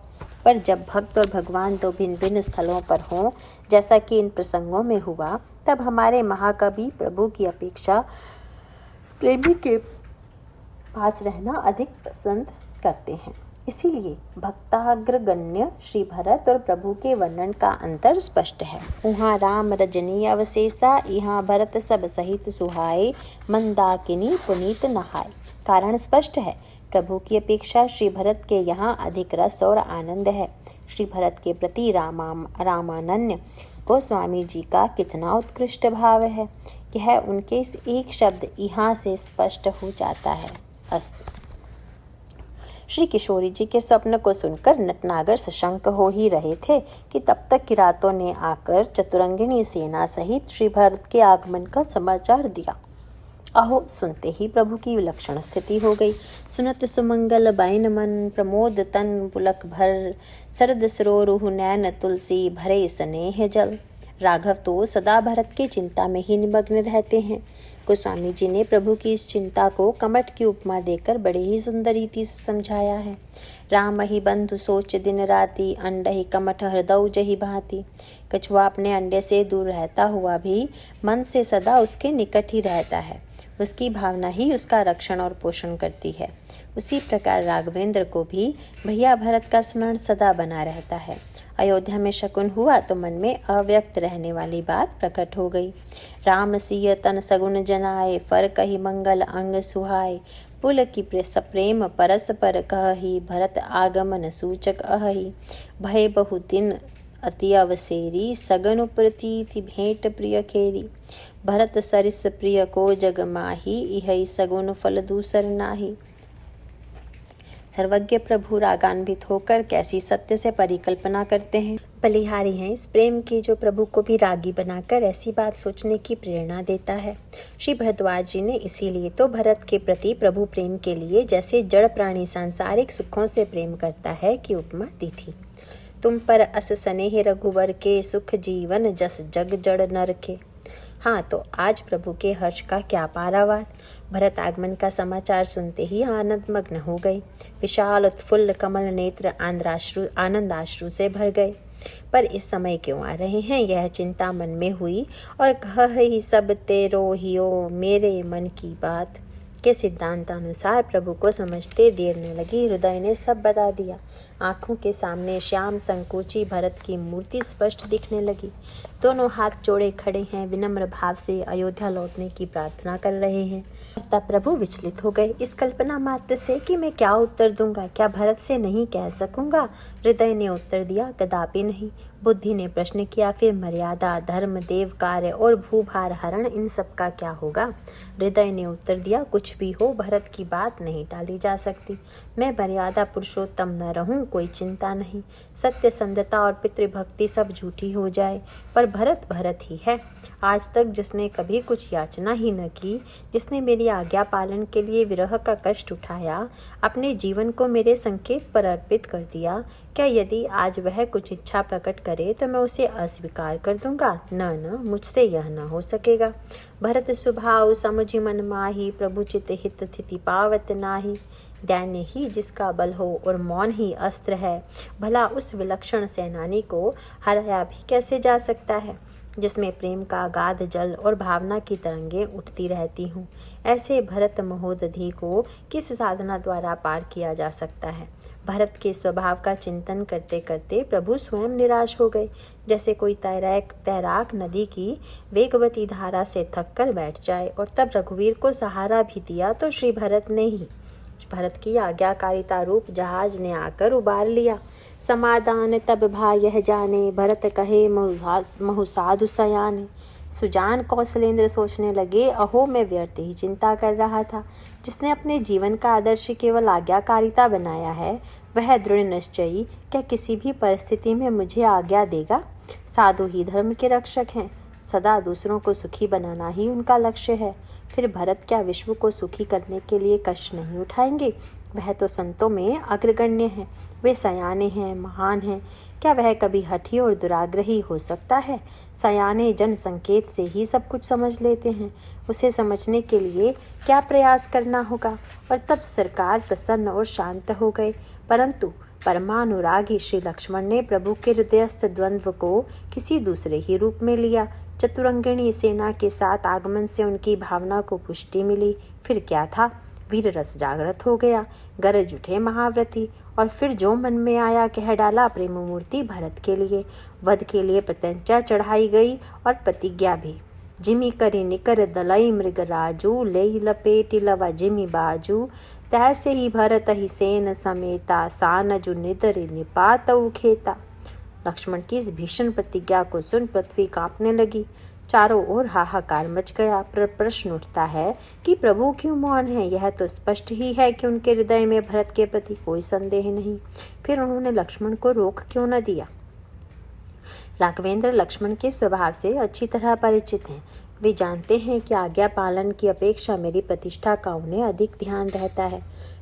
पर जब भक्त और भगवान दो भिन्न भिन्न स्थलों पर हों, जैसा कि इन प्रसंगों में हुआ, तब हमारे महाकवि प्रभु की अपेक्षा प्रेमी के पास रहना अधिक पसंद करते हैं। इसीलिए भक्ताग्रगण्य श्री भरत और प्रभु के वर्णन का अंतर स्पष्ट है। उहाँ राम रजनी अवशेषा, यहाँ भरत सब सहित सुहाए, मंदाकिनी पुनीत नहाय। कारण स्पष्ट है, प्रभु की अपेक्षा श्री भरत के यहाँ अधिक रस और आनंद है। श्री भरत के प्रति रामानन्य गोस्वामी जी का कितना उत्कृष्ट भाव है, यह उनके इस एक शब्द यहाँ से स्पष्ट हो जाता है। अस्तु। श्री किशोरी जी के स्वप्न को सुनकर नटनागर सशंक हो ही रहे थे कि तब तक किरातों ने आकर चतुरंगिणी सेना सहित श्री भरत के आगमन का समाचार दिया। अहो, सुनते ही प्रभु की विलक्षण स्थिति हो गई। सुनत सुमंगल बैन मन, प्रमोद तन पुलक भर। शरद सरोरुह नैन तुलसी, भरे स्नेह जल। राघव तो सदा भरत की चिंता में ही निमग्न रहते हैं। गोस्वामी जी ने प्रभु की इस चिंता को कमठ की उपमा देकर बड़े ही सुंदर रीति से समझाया है। राम ही बंधु सोच दिन राति, अंड ही कमठ हृदय जही भांति। कछुआ अपने अंडे से दूर रहता हुआ भी मन से सदा उसके निकट ही रहता है। उसकी भावना ही उसका रक्षण और पोषण करती है। उसी प्रकार राघवेंद्र को भी भैया भरत का स्मरण सदा बना रहता है। अयोध्या में शकुन हुआ तो मन में अव्यक्त रहने वाली बात प्रकट हो गई। राम सिय तन सगुन जनाए, फर कही मंगल अंग सुहाए। पुल की प्रेम परस्पर कहही, भरत आगमन सूचक अहही। भय बहु दिन अति अवसेरी, सगन प्रतीति भेंट प्रिय खेरी। भरत सरिस प्रिय को जग माही, इहै सगुन फल दूसर नाही। सर्वज्ञ प्रभु रागान्वित होकर कैसी सत्य से परिकल्पना करते हैं। बलिहारी हैं इस प्रेम की जो प्रभु को भी रागी बनाकर ऐसी बात सोचने की प्रेरणा देता है। श्री भरद्वाज जी ने इसीलिए तो भरत के प्रति प्रभु प्रेम के लिए जैसे जड़ प्राणी सांसारिक सुखों से प्रेम करता है कि उपमा दी थी। तुम पर अस स्नेह रघुवर के, सुख जीवन जस जग जड़ नर के। हाँ, तो आज प्रभु के हर्ष का क्या पारावार। भरत आगमन का समाचार सुनते ही आनंद मग्न हो गए। विशाल उत्फुल्ल कमल नेत्र आनंदाश्रु से भर गए। पर इस समय क्यों आ रहे हैं, यह चिंता मन में हुई और कह ही सब तेरो हियो मेरे मन की बात के सिद्धांतानुसार प्रभु को समझते देर न लगी। हृदय ने सब बता दिया। आंखों के सामने श्याम संकोची भरत की मूर्ति स्पष्ट दिखने लगी। दोनों हाथ जोड़े खड़े हैं, विनम्र भाव से अयोध्या लौटने की प्रार्थना कर रहे हैं। तब प्रभु विचलित हो गए इस कल्पना मात्र से कि मैं क्या उत्तर दूंगा, क्या भरत से नहीं कह सकूंगा। हृदय ने उत्तर दिया, कदापि नहीं। बुद्धि ने प्रश्न किया, फिर मर्यादा, धर्म, देव कार्य और भूभार हरण, इन सब का क्या होगा। हृदय ने उत्तर दिया, कुछ भी हो, भरत की बात नहीं टाली जा सकती। मैं मर्यादा पुरुषोत्तम न रहूं, कोई चिंता नहीं। सत्य संधता और पितृभक्ति सब झूठी हो जाए, पर भरत भरत ही है। आज तक जिसने कभी कुछ याचना ही न की, जिसने मेरी आज्ञा पालन के लिए विरह का कष्ट उठाया, अपने जीवन को मेरे संकेत पर अर्पित कर दिया, क्या यदि आज वह कुछ इच्छा प्रकट करे तो मैं उसे अस्वीकार कर दूंगा? न, मुझसे यह न हो सकेगा। भरत स्वभाव समझि मन माही, प्रभु चित हित स्थिति पावत नाही। दैन्य ही जिसका बल हो और मौन ही अस्त्र है, भला उस विलक्षण सेनानी को हराया भी कैसे जा सकता है, जिसमें प्रेम का गाध जल और भावना की तरंगें उठती रहती हूँ। ऐसे भरत महोदधि को किस साधना द्वारा पार किया जा सकता है। भरत के स्वभाव का चिंतन करते करते प्रभु स्वयं निराश हो गए। जैसे कोई तैराक नदी की वेगवती धारा से थक कर बैठ जाए और तब रघुवीर को सहारा भी दिया तो श्री भरत ने ही भरत की आज्ञाकारिता रूप जहाज ने आकर उबार लिया। समाधान तब भा यह जाने, भरत कहे महु साधु सयाने। सुजान कौशलेंद्र सोचने लगे, अहो मैं व्यर्थ ही चिंता कर रहा था। जिसने अपने जीवन का आदर्श केवल आज्ञाकारिता बनाया है, वह दृढ़ निश्चयी क्या किसी भी परिस्थिति में मुझे आज्ञा देगा। साधु ही धर्म के रक्षक हैं, सदा दूसरों को सुखी बनाना ही उनका लक्ष्य है। फिर भरत क्या विश्व को सुखी करने के लिए कष्ट नहीं उठाएंगे? वह तो संतों में अग्रगण्य हैं, वे सयाने हैं, महान हैं। क्या वह कभी हठी और दुराग्रही हो सकता है? सयाने जन संकेत से ही सब कुछ समझ लेते हैं। उसे समझने के लिए क्या प्रयास करना होगा। और तब सरकार प्रसन्न और शांत हो गए। परंतु परमानुरागी श्री लक्ष्मण ने प्रभु के हृदयस्थ द्वंद्व को किसी दूसरे ही रूप में लिया। चतुरंगिणी सेना के साथ आगमन से उनकी भावना को पुष्टि मिली। फिर क्या था, वीर रस जागृत हो गया। गरज उठे महाव्रती और फिर जो मन में आया कह डाला। प्रेम मूर्ति भरत के लिए वध के लिए प्रत्यंचा चढ़ाई गई और प्रतिज्ञा भी। जिमी करी निकर दलई मृग राजू, ले लपेटी लवा जिमी बाजू। तैसे ही भरत ही सेन समेता, सानजु निदर निपातऊ खेता। लक्ष्मण की इस भीषण प्रतिज्ञा को सुन पृथ्वी कांपने लगी। चारों ओर हाहाकार मच गया। प्रश्न उठता है कि प्रभु क्यों मौन है। यह तो स्पष्ट ही है कि उनके हृदय में भरत के प्रति कोई संदेह नहीं। फिर उन्होंने लक्ष्मण को रोक क्यों न दिया। राघवेंद्र लक्ष्मण के स्वभाव से अच्छी तरह परिचित हैं। वे जानते हैं कि आज्ञा पालन की अपेक्षा मेरी प्रतिष्ठा का उन्हें अधिक ध्यान रहता है।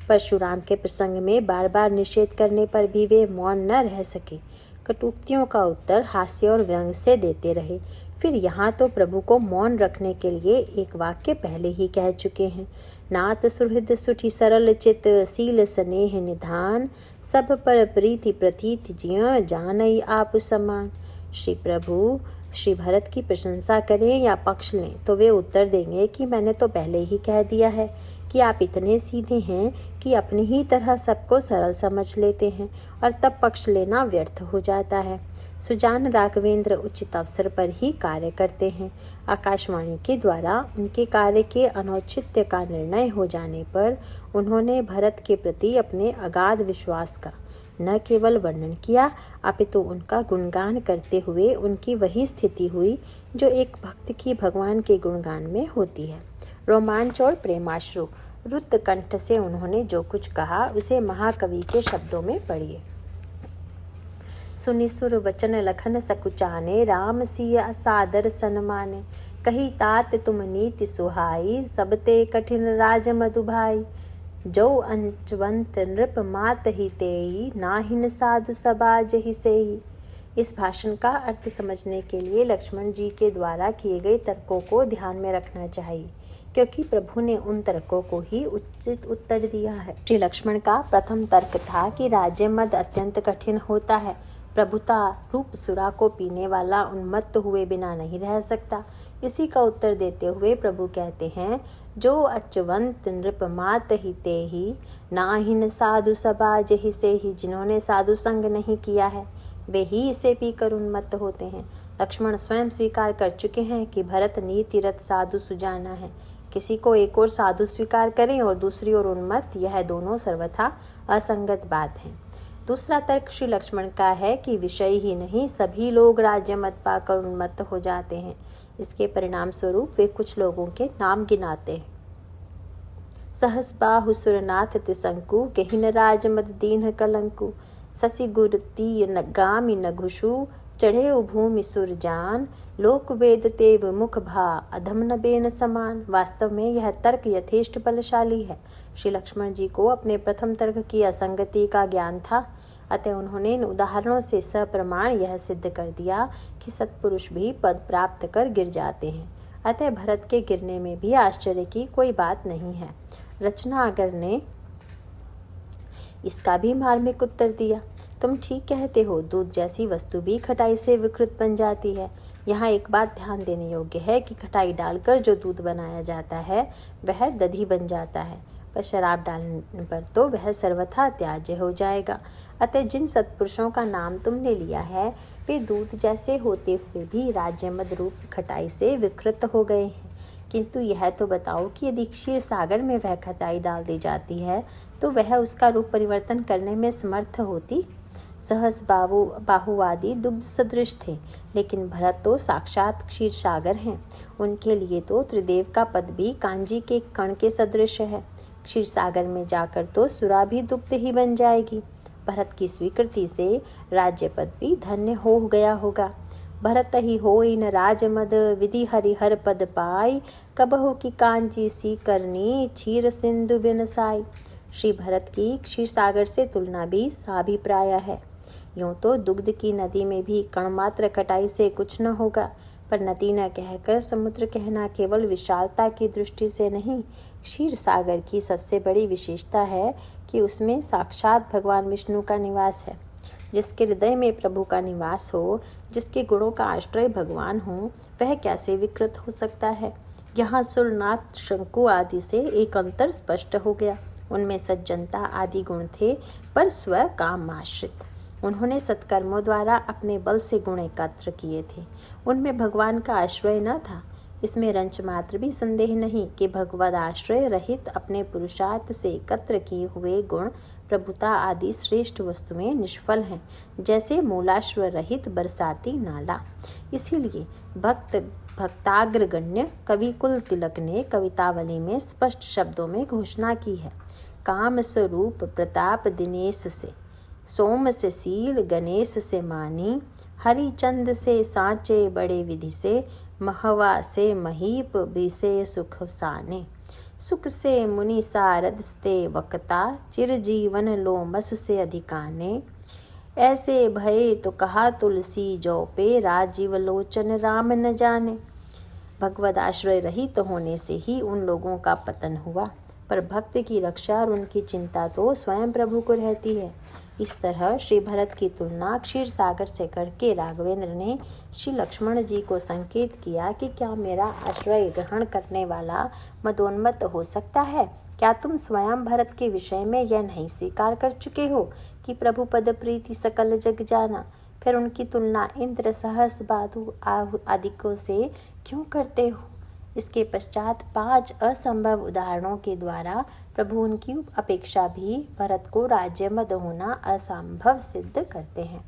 परशुराम के प्रसंग में बार बार निषेध करने पर भी वे मौन न रह सके। कटुक्तियों का उत्तर हास्य और व्यंग से देते रहे। फिर यहाँ तो प्रभु को मौन रखने के लिए एक वाक्य पहले ही कह चुके हैं। नात सुहृद सुठी सरल चित, सील स्नेह निधान। सब पर प्रीति प्रतीत जिय जानई आप समान। श्री प्रभु श्री भरत की प्रशंसा करें या पक्ष लें तो वे उत्तर देंगे कि मैंने तो पहले ही कह दिया है कि आप इतने सीधे हैं कि अपनी ही तरह सबको सरल समझ लेते हैं और तब पक्ष लेना व्यर्थ हो जाता है। सुजान राघवेंद्र उचित अवसर पर ही कार्य करते हैं। आकाशवाणी के द्वारा उनके कार्य के अनौचित्य का निर्णय हो जाने पर उन्होंने भरत के प्रति अपने अगाध विश्वास का न केवल वर्णन किया अपितु उनका गुणगान करते हुए उनकी वही स्थिति हुई जो एक भक्त की भगवान के गुणगान में होती है। रोमांच और प्रेमाश्रु रुद्ध कंठ से उन्होंने जो कुछ कहा उसे महाकवि के शब्दों में पढ़िए। सुनि सुर वचन लखन सकुचाने, राम सिया सादर सन्माने। कही तात तुम नीति सुहाई, सबते कठिन राज मधुभाई। जो अंचवंत नृप मात ही तेई, नाहिन साधु सबाज ही सेई। इस भाषण का अर्थ समझने के लिए लक्ष्मण जी के द्वारा किए गए तर्कों को ध्यान में रखना चाहिए, क्योंकि प्रभु ने उन तर्कों को ही उचित उत्तर दिया है। श्री लक्ष्मण का प्रथम तर्क था कि राज्य मद अत्यंत कठिन होता है। प्रभुता रूप सुरा को पीने वाला उन्मत्त हुए बिना नहीं रह सकता। इसी का उत्तर देते हुए प्रभु कहते हैं, जो अच्युवंत नृप मात ही ते ही, नाहिन साधु सबाज ही से ही। जिन्होंने साधु संग नहीं किया है वे ही इसे पीकर उन्मत्त होते हैं। लक्ष्मण स्वयं स्वीकार कर चुके हैं कि भरत नीतिरत साधु सुजाना है। किसी को एक ओर साधु स्वीकार करें और दूसरी ओर उन्मत्त, यह दोनों सर्वथा असंगत बात है। दूसरा तर्क श्री लक्ष्मण का है कि विषय ही नहीं सभी लोग राज्य मत पाकर उन्मत्त हो जाते हैं। इसके परिणाम स्वरूप वे कुछ लोगों के नाम गिनाते हैं। सहस बाहु सुरनाथ तिशंकु, गहिन राज मद दीन कलंकु। ससी गुर तीय गामी नघुषु, चढ़े भूमि सुरजान। लोक वेद तेव मुख भा, अधम न बेन समान। वास्तव में यह तर्क यथेष्ट बलशाली है। श्री लक्ष्मण जी को अपने प्रथम तर्क की असंगति का ज्ञान था, अतः उन्होंने इन उदाहरणों से सप्रमाण यह सिद्ध कर दिया कि सत्पुरुष भी पद प्राप्त कर गिर जाते हैं। अतः भरत के गिरने में भी आश्चर्य की कोई बात नहीं है। रचनागर ने इसका भी मार्मिक उत्तर दिया। तुम ठीक कहते हो, दूध जैसी वस्तु भी खटाई से विकृत बन जाती है। यहाँ एक बात ध्यान देने योग्य है कि खटाई डालकर जो दूध बनाया जाता है वह दधी बन जाता है, पर शराब डालने पर तो वह सर्वथा त्याज्य हो जाएगा। अतः जिन सत्पुरुषों का नाम तुमने लिया है वे दूध जैसे होते हुए भी राज्यमद रूप खटाई से विकृत हो गए हैं। किंतु यह तो बताओ कि यदि क्षीर सागर में वह खटाई डाल दी जाती है तो वह उसका रूप परिवर्तन करने में समर्थ होती। सहस बाहुवादी दुग्ध सदृश थे, लेकिन भरत तो साक्षात क्षीर सागर हैं। उनके लिए तो त्रिदेव का पद भी कांजी के कण के सदृश है। क्षीर सागर में जाकर तो सुरा भी दुग्ध ही बन जाएगी। भरत की स्वीकृति से राज्य पद भी धन्य हो गया होगा। भरत ही होई न राजमद, विधि हरिहर पद पाई। कबहु की कांजी सी करनी, क्षीर सिंधु बिन साई। श्री भरत की क्षीर सागर से तुलना भी साभिप्राय है। यूं तो दुग्ध की नदी में भी कणमात्र कटाई से कुछ न होगा, पर नदी न कहकर समुद्र कहना केवल विशालता की दृष्टि से नहीं, क्षीर सागर की सबसे बड़ी विशेषता है कि उसमें साक्षात भगवान विष्णु का निवास है। जिसके हृदय में प्रभु का निवास हो, जिसके गुणों का आश्रय भगवान हो, वह कैसे विकृत हो सकता है। यहाँ सुरनाथ शंकु आदि से एक अंतर स्पष्ट हो गया। उनमें सज्जनता आदि गुण थे, पर स्व काम आश्रित। उन्होंने सत्कर्मों द्वारा अपने बल से गुण एकत्र किए थे। उनमें भगवान का आश्रय न था। इसमें रंच मात्र भी संदेह नहीं कि भगवद आश्रय रहित अपने पुरुषार्थ से एकत्र किए हुए गुण प्रभुता आदि श्रेष्ठ वस्तु में निष्फल हैं, जैसे मूलाश्र रहित बरसाती नाला। इसीलिए भक्ताग्रगण्य कवि कुल तिलक ने कवितावली में स्पष्ट शब्दों में घोषणा की है। काम स्वरूप प्रताप दिनेश से, सोम से सील गणेश से मानी। हरिचंद से सांचे बड़े विधि से, महवा से महीप बिसे सुख साने। सुख से मुनि सारद से वक्ता, चिरजीवन लोमस से अधिकाने। ऐसे भये तो कहा तुलसी जो पे, राजीव लोचन राम न जाने। भगवद आश्रय रहित होने से ही उन लोगों का पतन हुआ, पर भक्त की रक्षा और उनकी चिंता तो स्वयं प्रभु को रहती है। इस तरह श्री भरत की तुलना क्षीर सागर से करके राघवेंद्र ने श्री लक्ष्मण जी को संकेत किया कि क्या मेरा आश्रय ग्रहण करने वाला मदोन्मत्त हो सकता है? क्या तुम स्वयं भरत के विषय में यह नहीं स्वीकार कर चुके हो कि प्रभु पद प्रीति सकल जग जाना? फिर उनकी तुलना इंद्र सहस्रबाहु आदिकों से क्यों करते हो? इसके पश्चात 5 असंभव उदाहरणों के द्वारा प्रभु उनकी अपेक्षा भी भरत को राज्यमद होना असंभव सिद्ध करते हैं।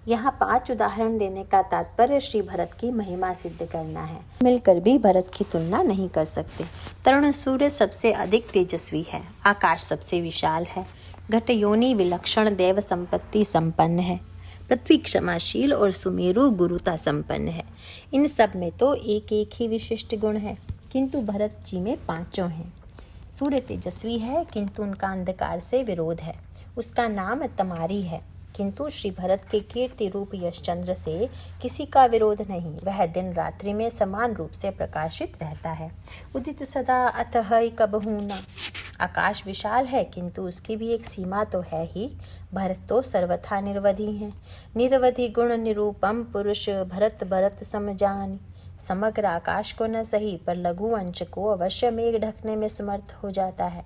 यहाँ 5 उदाहरण देने का तात्पर्य श्री भरत की महिमा सिद्ध करना है। मिलकर भी भरत की तुलना नहीं कर सकते। तरुण सूर्य सबसे अधिक तेजस्वी है, आकाश सबसे विशाल है, घट योनि विलक्षण देव संपत्ति संपन्न है, पृथ्वी क्षमाशील और सुमेरु गुरुता संपन्न है। इन सब में तो एक एक ही विशिष्ट गुण है, किंतु भरत जी में 5 हैं। सूर्य तेजस्वी है, किंतु उनका अंधकार से विरोध है। उसका नाम तमारी है, किंतु श्री भरत के कीर्ति रूप यश चंद्र से किसी का विरोध नहीं। वह दिन रात्रि में समान रूप से प्रकाशित रहता है। उदित सदा अतः कबहू न। आकाश विशाल है, किंतु उसकी भी एक सीमा तो है ही। भरत तो सर्वथा निरवधि है। निरवधि गुण निरूपम पुरुष भरत भरत समजानी। समग्र आकाश को न सही पर लघु अंश को अवश्य मेघ ढकने में समर्थ हो जाता है।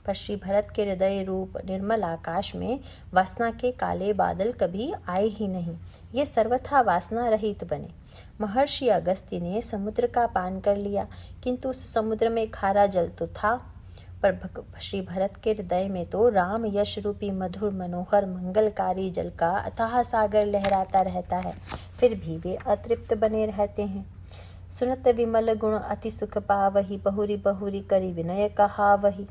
पर श्री भरत के हृदय रूप निर्मल आकाश में वासना के काले बादल कभी आए ही नहीं। ये सर्वथा वासना रहित बने। महर्षि अगस्त्य ने समुद्र का पान कर लिया, किंतु उस समुद्र में खारा जल तो था। पर श्री भरत के हृदय में तो राम यश रूपी मधुर मनोहर मंगलकारी जल का अथाह सागर लहराता रहता है। फिर भी वे अतृप्त बने रहते हैं। सुनत विमल गुण अति सुख पावही, बहुरी बहुरी करी विनय कहावही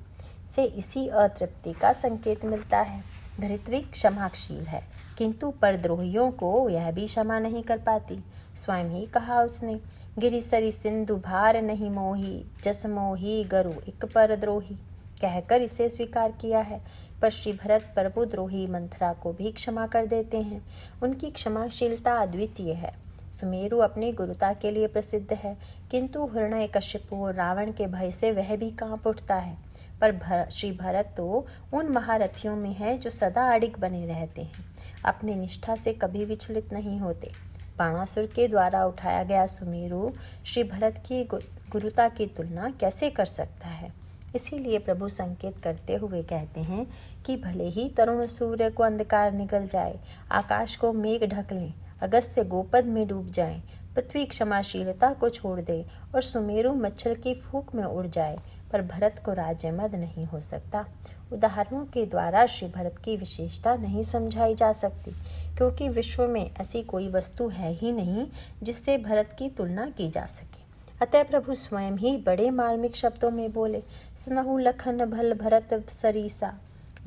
से इसी अतृप्ति का संकेत मिलता है। धरित्री क्षमाशील है, किंतु परद्रोहियों को यह भी क्षमा नहीं कर पाती। स्वयं ही कहा उसने, गिरि सरी सिंधु भार नहीं मोही, जस मोही गरु एक परद्रोही, कहकर इसे स्वीकार किया है। पर श्री भरत प्रभुद्रोही मंथरा को भी क्षमा कर देते हैं। उनकी क्षमाशीलता अद्वितीय है। सुमेरु अपनी गुरुता के लिए प्रसिद्ध है, किंतु हिरण्यकशिपु और रावण के भय से वह भी कांप उठता है। पर श्री भरत तो उन महारथियों में है जो सदा अडिग बने रहते हैं, अपनी निष्ठा से कभी विचलित नहीं होते। बाणासुर के द्वारा उठाया गया सुमेरु श्री भरत की गुरुता की तुलना कैसे कर सकता है? इसीलिए प्रभु संकेत करते हुए कहते हैं कि भले ही तरुण सूर्य को अंधकार निगल जाए, आकाश को मेघ ढक लें, अगस्त्य गोपद में डूब जाए, पृथ्वी क्षमाशीलता को छोड़ दे और सुमेरु मच्छर की फूंक में उड़ जाए, पर भरत को राज्यमद नहीं हो सकता। उदाहरणों के द्वारा श्री भरत की विशेषता नहीं समझाई जा सकती, क्योंकि विश्व में ऐसी कोई वस्तु है ही नहीं जिससे भरत की तुलना की जा सके। अतः प्रभु स्वयं ही बड़े मार्मिक शब्दों में बोले, सुनहु लखन भल भरत सरीसा,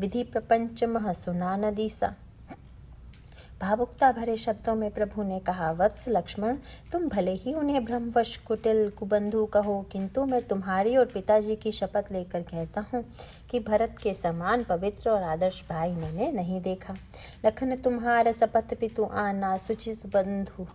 विधि प्रपंच मह सुना नदीसा। भावुकता भरे शब्दों में प्रभु ने कहा, वत्स लक्ष्मण, तुम भले ही उन्हें भ्रमवश कुटिल कुबंधु कहो, किंतु मैं तुम्हारी और पिताजी की शपथ लेकर कहता हूँ कि भरत के समान पवित्र और आदर्श भाई मैंने नहीं देखा। लखन तुम्हारा सपथ पितु आना, सुचित बंधु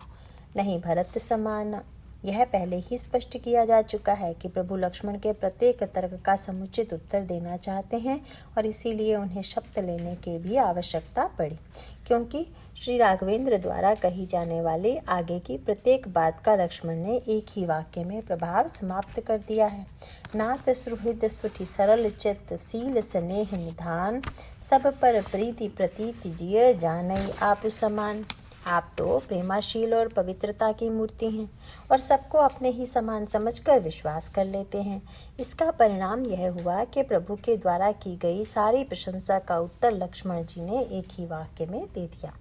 नहीं भरत समाना। यह पहले ही स्पष्ट किया जा चुका है कि प्रभु लक्ष्मण के प्रत्येक तर्क का समुचित उत्तर देना चाहते हैं और इसीलिए उन्हें शपथ लेने की भी आवश्यकता पड़ी, क्योंकि श्री राघवेंद्र द्वारा कही जाने वाली आगे की प्रत्येक बात का लक्ष्मण ने एक ही वाक्य में प्रभाव समाप्त कर दिया है। नाथ सुहृद सुठि सरल चित्त, सील स्नेह निधान, सब पर प्रीति प्रतीति जिय जानई आप समान। आप तो प्रेमाशील और पवित्रता की मूर्ति हैं और सबको अपने ही समान समझकर विश्वास कर लेते हैं। इसका परिणाम यह हुआ कि प्रभु के द्वारा की गई सारी प्रशंसा का उत्तर लक्ष्मण जी ने एक ही वाक्य में दे दिया।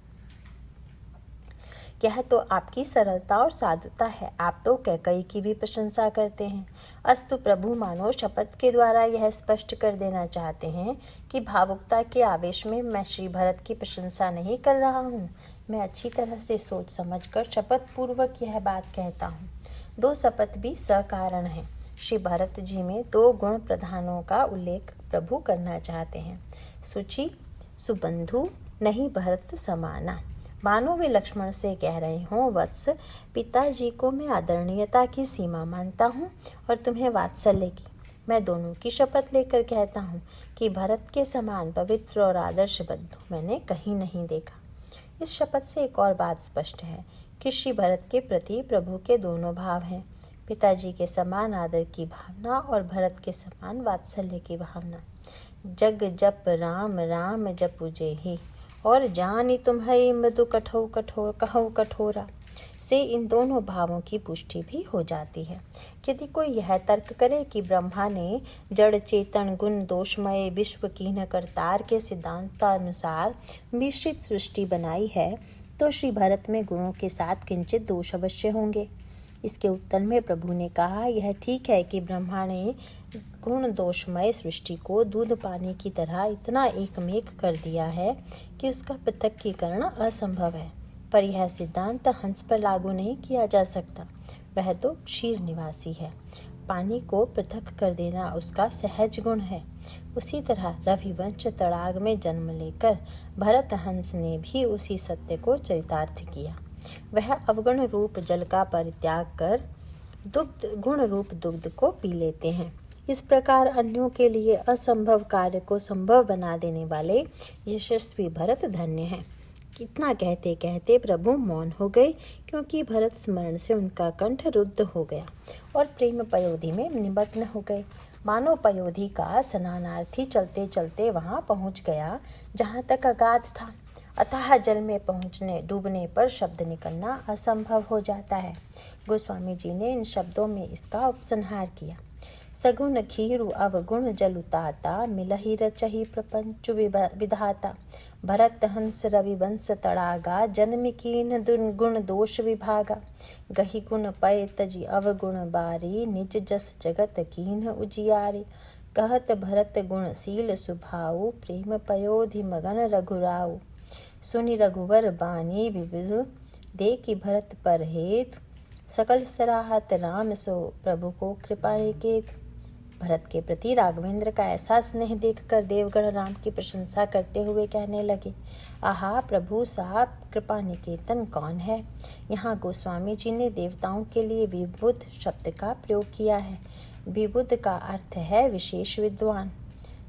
यह तो आपकी सरलता और साधुता है। आप तो कैकई की भी प्रशंसा करते हैं। अस्तु प्रभु मानो शपथ के द्वारा यह स्पष्ट कर देना चाहते हैं कि भावुकता के आवेश में मैं श्री भरत की प्रशंसा नहीं कर रहा हूँ। मैं अच्छी तरह से सोच समझकर शपथ पूर्वक यह बात कहता हूँ। 2 शपथ भी सकारण हैं। श्री भरत जी में 2 गुण प्रधानों का उल्लेख प्रभु करना चाहते हैं, सुचि सुबंधु नहीं भरत समाना। मानो वे लक्ष्मण से कह रहे हों, वत्स पिताजी को मैं आदरणीयता की सीमा मानता हूँ और तुम्हें वात्सल्य की, मैं दोनों की शपथ लेकर कहता हूँ कि भरत के समान पवित्र और आदर्श बंधु मैंने कहीं नहीं देखा। इस शपथ से एक और बात स्पष्ट है कि श्री भरत के प्रति प्रभु के दोनों भाव हैं, पिताजी के समान आदर की भावना और भरत के समान वात्सल्य की भावना। जग जप राम राम जपु जेहि, और जानी तुम्हारी मृदु कहु कठोरा से इन दोनों भावों की पुष्टि भी हो जाती है। यदि कोई यह तर्क करे कि ब्रह्मा ने जड़ चेतन गुण दोषमय विश्व कीन करतार के सिद्धांतानुसार मिश्रित सृष्टि बनाई है, तो श्री भरत में गुणों के साथ किंचित दोष अवश्य होंगे। इसके उत्तर में प्रभु ने कहा, यह ठीक है कि ब्रह्मा ने गुण दोषमय सृष्टि को दूध पानी की तरह इतना एकमेक कर दिया है कि उसका पृथक्कीकरण असंभव है, पर यह सिद्धांत हंस पर लागू नहीं किया जा सकता। वह तो क्षीर निवासी है, पानी को पृथक कर देना उसका सहज गुण है। उसी तरह रविवंश तड़ाग में जन्म लेकर भरत हंस ने भी उसी सत्य को चरितार्थ किया। वह अवगुण रूप जल का परित्याग कर गुण रूप दुग्ध को पी लेते हैं। इस प्रकार अन्यों के लिए असंभव कार्य को संभव बना देने वाले यशस्वी भरत धन्य हैं। कितना कहते कहते प्रभु मौन हो गए, क्योंकि भरत स्मरण से उनका कंठ रुद्ध हो गया और प्रेम पयोधि में निमग्न हो गए। मानो पयोधि का स्नानार्थी चलते चलते वहां पहुंच गया जहां तक अगाध था। अतः जल में डूबने पर शब्द निकलना असंभव हो जाता है। गोस्वामी जी ने इन शब्दों में इसका उपसंहार किया। सगुण खीरु अवगुण जलुताता, मिलहि रचहि प्रपंच विधाता। भरत हंस रविवंश तड़ागा, जन्म कीन दुर्गुण दोष विभागा। गहि गुण पय तजि अवगुण बारी, निज जस जगत कीन उजियारी। कहत भरत गुणशील सुभाऊ, प्रेम पयोधि मगन रघुराऊ। सुनि रघुवर बानी विविध, देखि भरत पर हेतु। सकल सराहत राम सो, प्रभु को कृपा निकेत। भरत के प्रति राघवेंद्र का ऐसा स्नेह देखकर देवगण राम की प्रशंसा करते हुए कहने लगे, आहा प्रभु साहब, कृपा निकेतन कौन है। यहाँ गोस्वामी जी ने देवताओं के लिए विबुध शब्द का प्रयोग किया है। विबुध का अर्थ है विशेष विद्वान।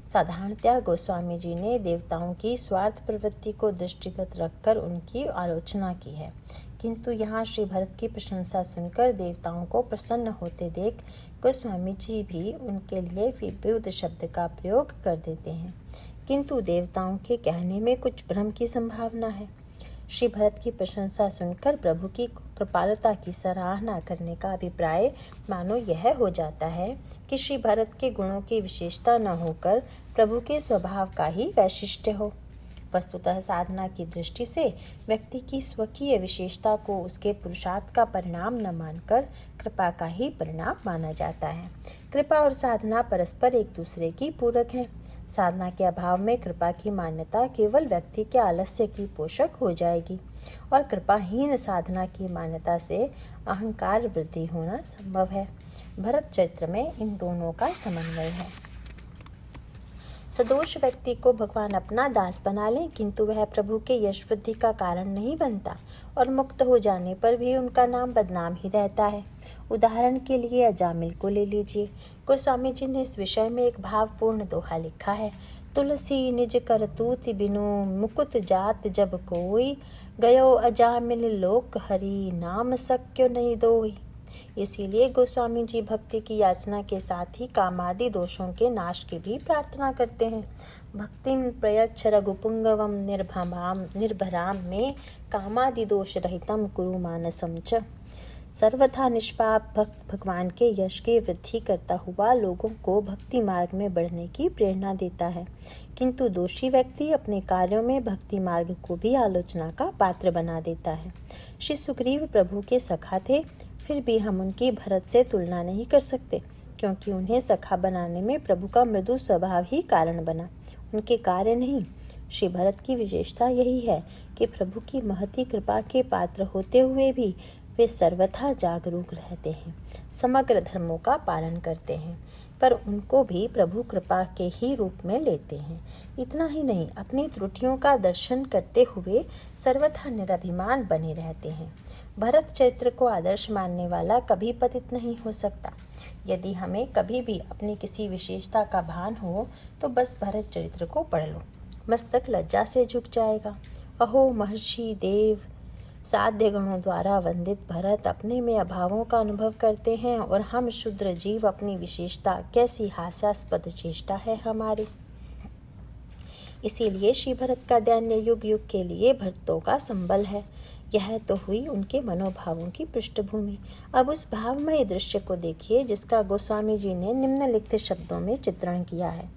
साधारणतः गोस्वामी जी ने देवताओं की स्वार्थ प्रवृत्ति को दृष्टिगत रखकर उनकी आलोचना की है, किंतु यहाँ श्री भरत की प्रशंसा सुनकर देवताओं को प्रसन्न होते देख गोस्वामी जी भी उनके लिए विबुध शब्द का प्रयोग कर देते हैं, किंतु देवताओं के कहने में कुछ भ्रम की संभावना है। श्री भरत की प्रशंसा सुनकर प्रभु की कृपालुता की सराहना करने का अभिप्राय मानो यह हो जाता है कि श्री भरत के गुणों की विशेषता न होकर प्रभु के स्वभाव का ही वैशिष्ट्य हो। वस्तुतः साधना की दृष्टि से व्यक्ति की स्वकीय विशेषता को उसके पुरुषार्थ का परिणाम न मानकर कृपा का ही परिणाम माना जाता है। कृपा और साधना परस्पर एक दूसरे की पूरक हैं। साधना के अभाव में कृपा की मान्यता केवल व्यक्ति के आलस्य की पोषक हो जाएगी और कृपाहीन साधना की मान्यता से अहंकार वृद्धि होना संभव है। भरत चरित्र में इन दोनों का समन्वय है। सदोष व्यक्ति को भगवान अपना दास बना लें, किंतु वह प्रभु के यश वृद्धि का कारण नहीं बनता और मुक्त हो जाने पर भी उनका नाम बदनाम ही रहता है। उदाहरण के लिए अजामिल को ले लीजिए। गोस्वामी जी ने इस विषय में एक भावपूर्ण दोहा लिखा है। तुलसी निज करतूत बिनु, मुकुत जात जब कोई। गयो अजामिल लोक हरि, नाम सक्यो नहीं दोई। इसीलिए गोस्वामी जी भक्ति की याचना के साथ ही कामादि दोषों के नाश की भी प्रार्थना करते हैं। भक्तिम प्रयच्छ रघुपुंगवम निर्भराम में, कामादि दोष रहितम कुरु मानसम च। सर्वथा निष्पाप भक्त भगवान के यश की वृद्धि करता हुआ लोगों को भक्ति मार्ग में बढ़ने की प्रेरणा देता है, किंतु दोषी व्यक्ति अपने कार्यों में भक्ति मार्ग को भी आलोचना का पात्र बना देता है। श्री सुग्रीव प्रभु के सखा थे, फिर भी हम उनकी भरत से तुलना नहीं कर सकते, क्योंकि उन्हें सखा बनाने में प्रभु का मृदु स्वभाव ही कारण बना, उनके कार्य नहीं। श्री भरत की विशेषता यही है कि प्रभु की महती कृपा के पात्र होते हुए भी वे सर्वथा जागरूक रहते हैं, समग्र धर्मों का पालन करते हैं, पर उनको भी प्रभु कृपा के ही रूप में लेते हैं। इतना ही नहीं, अपनी त्रुटियों का दर्शन करते हुए सर्वथा निरभिमान बने रहते हैं। भरत चरित्र को आदर्श मानने वाला कभी पतित नहीं हो सकता। यदि हमें कभी भी अपनी किसी विशेषता का भान हो तो बस भरत चरित्र को पढ़ लो, मस्तक लज्जा से झुक जाएगा। अहो महर्षि देव साध्य गणों द्वारा वंदित भरत अपने में अभावों का अनुभव करते हैं और हम शूद्र जीव अपनी विशेषता कैसी हास्यास्पद चेष्टा है हमारी। इसीलिए श्री भरत का दैन्य युग युग के लिए भक्तों का संबल है। यह तो हुई उनके मनोभावों की पृष्ठभूमि। अब उस भावमय दृश्य को देखिए जिसका गोस्वामी जी ने निम्नलिखित शब्दों में चित्रण किया है।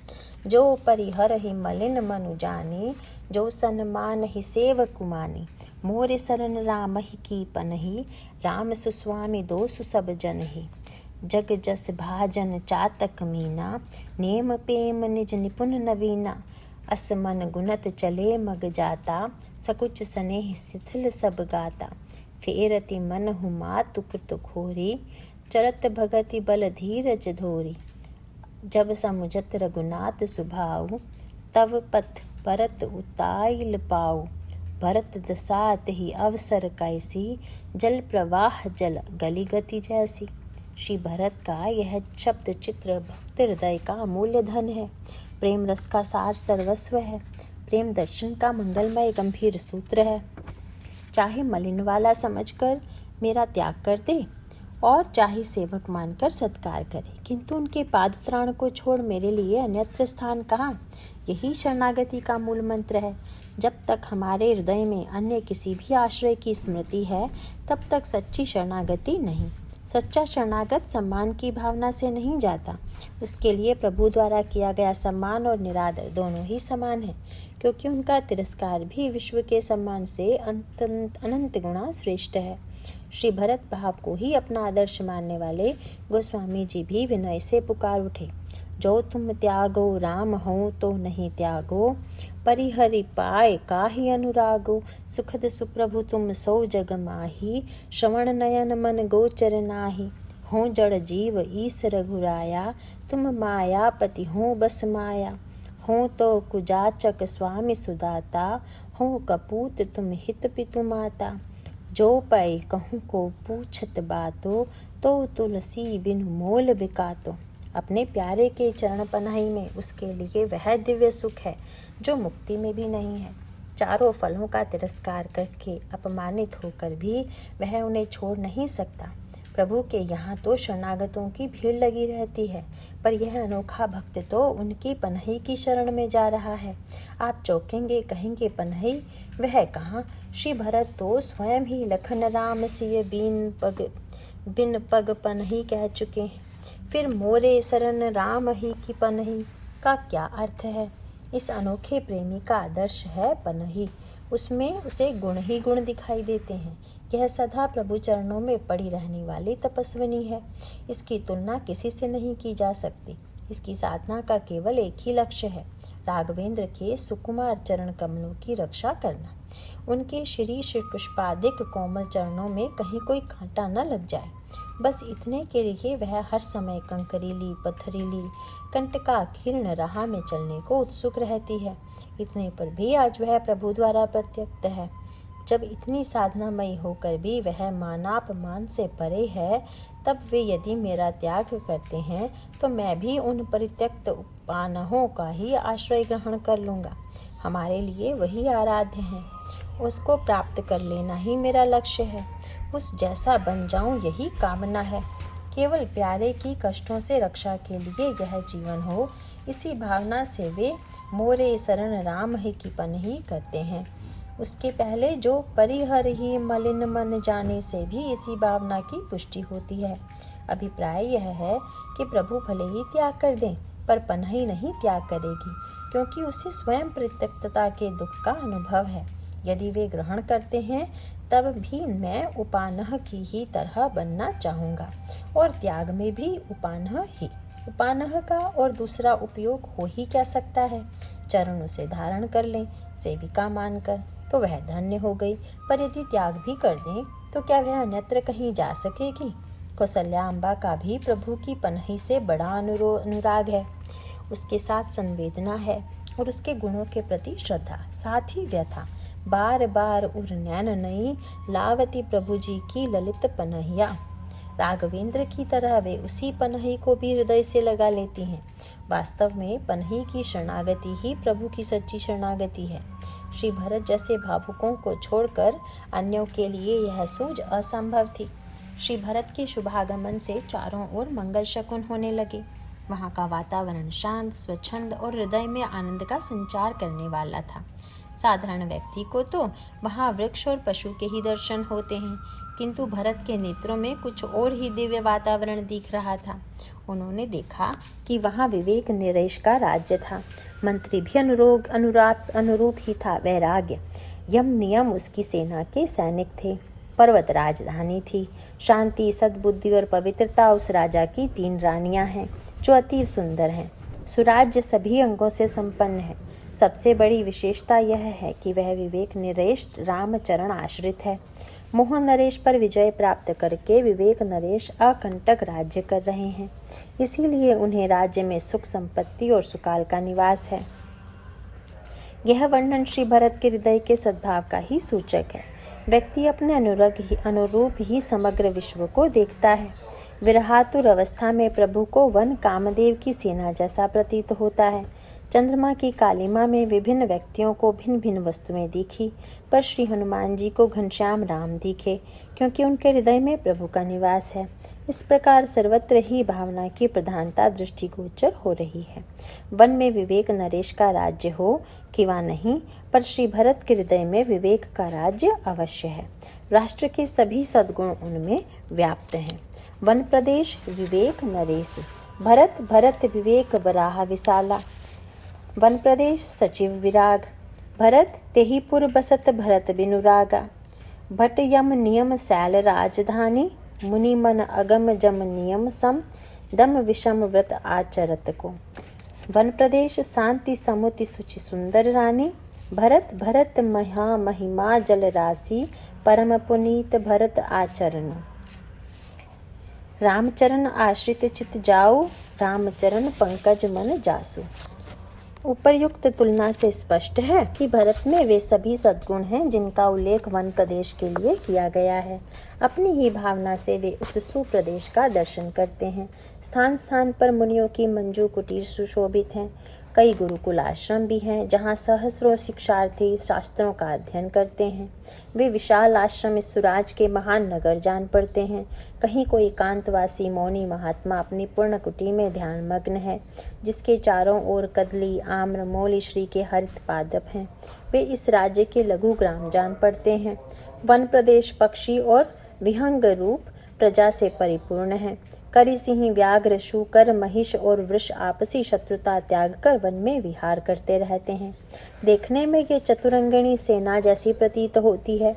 जो परिहर ही मलिन मनु जानी, जो सन्मान ही सेवक मानी, मोरे शरण राम ही की पनहि, राम सुस्वामी दोसु सब जन ही। जग जस भाजन चातक मीना, नेम पेम निज निपुण नवीना, असमन गुणत चले मग जाता, सकुच स्नेह शिथिल सब गाता। फेरति मन हुमा तुकृत खोरी, चरत भगति बल धीरज धोरी। जब समुझत रघुनाथ सुभाऊ, तव पथ परत उताइल पाऊ। भरत दसात ही अवसर कैसी, जल प्रवाह जल गली गति जैसी। श्री भरत का यह शब्द चित्र भक्त हृदय का अमूल्य धन है। प्रेम रस का सार सर्वस्व है। प्रेम दर्शन का मंगलमय गंभीर सूत्र है। चाहे मलिन वाला समझकर मेरा त्याग कर दे और चाहे सेवक मानकर सत्कार करे, किंतु उनके पादत्राण को छोड़ मेरे लिए अन्यत्र स्थान कहाँ। यही शरणागति का मूल मंत्र है। जब तक हमारे हृदय में अन्य किसी भी आश्रय की स्मृति है तब तक सच्ची शरणागति नहीं। सच्चा शरणागत सम्मान की भावना से नहीं जाता। उसके लिए प्रभु द्वारा किया गया सम्मान और निरादर दोनों ही समान है, क्योंकि उनका तिरस्कार भी विश्व के सम्मान से अनंत गुणा श्रेष्ठ है। श्री भरत भाव को ही अपना आदर्श मानने वाले गोस्वामी जी भी विनय से पुकार उठे। जो तुम त्यागो राम हो तो नहीं त्यागो, परिहरि पाए काहि अनुरागो। सुखद सुप्रभु तुम सो जग माही, श्रवण नयन मन गोचर नाही। हो जड़ जीव ईस रघुराया, तुम मायापति हो बस माया। हो तो कुजाचक स्वामी सुदाता, हो कपूत तुम हित पितु माता। जो पै कहूँ को पूछत बातो, तो तुलसी बिनु मोल बिकातो। अपने प्यारे के चरण पनाही में उसके लिए वह दिव्य सुख है जो मुक्ति में भी नहीं है। चारों फलों का तिरस्कार करके अपमानित होकर भी वह उन्हें छोड़ नहीं सकता। प्रभु के यहाँ तो शरणागतों की भीड़ लगी रहती है, पर यह अनोखा भक्त तो उनकी पनही की शरण में जा रहा है। आप चौंकेंगे, कहेंगे पनही वह कहाँ। श्री भरत तो स्वयं ही लखन राम सिय बिन पग पनही कह चुके हैं। फिर मोरे शरण राम ही की पनही का क्या अर्थ है। इस अनोखे प्रेमी का आदर्श है पनही। उसमें उसे गुण ही गुण दिखाई देते हैं। यह सदा प्रभु चरणों में पड़ी रहने वाली तपस्विनी है। इसकी तुलना किसी से नहीं की जा सकती। इसकी साधना का केवल एक ही लक्ष्य है, राघवेंद्र के सुकुमार चरण कमलों की रक्षा करना। उनके श्री पुष्पादिक कोमल चरणों में कहीं कोई कांटा न लग जाए, बस इतने के लिए वह हर समय कंकरीली पथरीली कंटकाकीर्ण राह में चलने को उत्सुक रहती है। इतने पर भी आज वह प्रभु द्वारा प्रत्यक्त है। जब इतनी साधनामयी होकर भी वह मानापमान से परे है, तब वे यदि मेरा त्याग करते हैं तो मैं भी उन परित्यक्त उपानहों का ही आश्रय ग्रहण कर लूँगा। हमारे लिए वही आराध्य हैं। उसको प्राप्त कर लेना ही मेरा लक्ष्य है। उस जैसा बन जाऊं यही कामना है। केवल प्यारे की कष्टों से रक्षा के लिए यह जीवन हो, इसी भावना से वे मोरे शरण राम ही की पनही करते हैं। उसके पहले जो परिहर ही मलिन मन जाने से भी इसी भावना की पुष्टि होती है। अभिप्राय यह है कि प्रभु भले ही त्याग कर दें, पर पनही नहीं त्याग करेगी, क्योंकि उसे स्वयं परित्यक्तता के दुख का अनुभव है। यदि वे ग्रहण करते हैं तब भी मैं उपानह की ही तरह बनना चाहूँगा, और त्याग में भी उपानह ही। उपानह का और दूसरा उपयोग हो ही क्या सकता है। चरण उसे धारण कर लें सेविका मानकर तो वह धन्य हो गई, पर यदि त्याग भी कर दें तो क्या वह अन्यत्र कहीं जा सकेगी। कौसल्याम्बा का भी प्रभु की पनही से बड़ा अनुराग है। उसके साथ संवेदना है और उसके गुणों के प्रति श्रद्धा, साथ ही व्यथा। बार बार उर नैन नई लावती प्रभु जी की ललित पनहिया। राघवेंद्र की तरह वे उसी पनही को भी हृदय से लगा लेती हैं। वास्तव में पनही की शरणागति ही प्रभु की सच्ची शरणागति है। श्री भरत जैसे भावुकों को छोड़कर अन्यों के लिए यह सूझ असंभव थी। श्री भरत के शुभागमन से चारों ओर मंगल शकुन होने लगे। वहाँ का वातावरण शांत, स्वच्छंद और हृदय में आनंद का संचार करने वाला था। साधारण व्यक्ति को तो वहाँ वृक्ष और पशु के ही दर्शन होते हैं, किंतु भरत के नेत्रों में कुछ और ही दिव्य वातावरण दिख रहा था। उन्होंने देखा कि वहाँ विवेक नरेश का राज्य था। मंत्री भी अनुरूप ही था। वैराग्य, यम नियम उसकी सेना के सैनिक थे। पर्वत राजधानी थी। शांति, सद्बुद्धि और पवित्रता उस राजा की 3 रानियां हैं जो अति सुंदर हैं। सुराज्य सभी अंगों से संपन्न है। सबसे बड़ी विशेषता यह है कि वह विवेक नरेश रामचरण आश्रित है। मोहन नरेश पर विजय प्राप्त करके विवेक नरेश अकंटक राज्य कर रहे हैं। इसीलिए उन्हें राज्य में सुख, संपत्ति और सुकाल का निवास है। यह वर्णन श्री भरत के हृदय के सद्भाव का ही सूचक है। व्यक्ति अपने अनुरूप ही समग्र विश्व को देखता है। विरहातुर अवस्था में प्रभु को वन कामदेव की सेना जैसा प्रतीत होता है। चंद्रमा की कालिमा में विभिन्न व्यक्तियों को भिन्न भिन्न वस्तुएं दिखी, पर श्री हनुमान जी को घनश्याम राम दिखे, क्योंकि उनके हृदय में प्रभु का निवास है। इस प्रकार सर्वत्र ही भावना की प्रधानता दृष्टिगोचर हो रही है। वन में विवेक नरेश का राज्य हो कि वा नहीं, पर श्री भरत के हृदय में विवेक का राज्य अवश्य है। राष्ट्र के सभी सद्गुण उनमें व्याप्त हैं। वन प्रदेश विवेक नरेशु, भरत विवेक बराह विशाला। वन प्रदेश सचिव विराग, भरत तेहीपुर बसत भरत बिनुरागा। भट यम नियम शैल राजधानी, मुनि मन अगम जम नियम सम, दम विषम व्रत आचरत को। वन प्रदेश शांति समुति सुचि सुंदर रानी, भरत महिमा जल राशि, परम पुनीत भरत आचरण। रामचरण आश्रित चित जाओ, रामचरण पंकज मन जासु। उपर्युक्त तुलना से स्पष्ट है कि भरत में वे सभी सद्गुण हैं जिनका उल्लेख वन प्रदेश के लिए किया गया है। अपनी ही भावना से वे उस सुप्रदेश का दर्शन करते हैं। स्थान स्थान पर मुनियों की मंजू कुटीर सुशोभित हैं। कई गुरुकुल आश्रम भी हैं जहाँ सहस्रों शिक्षार्थी शास्त्रों का अध्ययन करते हैं। वे विशाल आश्रम इस सुराज के महान नगर जान पड़ते हैं। कहीं कोई एकांतवासी मौनी महात्मा अपनी पूर्ण कुटी में ध्यान मग्न है, जिसके चारों ओर कदली, आम्र, मौली श्री के हरित पादप हैं। वे इस राज्य के लघु ग्राम जान पड़ते हैं। वन प्रदेश पक्षी और विहंग रूप प्रजा से परिपूर्ण है। करी सिंह, व्याघ्र, शूकर, महिष और वृष आपसी शत्रुता त्याग कर वन में विहार करते रहते हैं। देखने में ये चतुरंगिणी सेना जैसी प्रतीत होती है।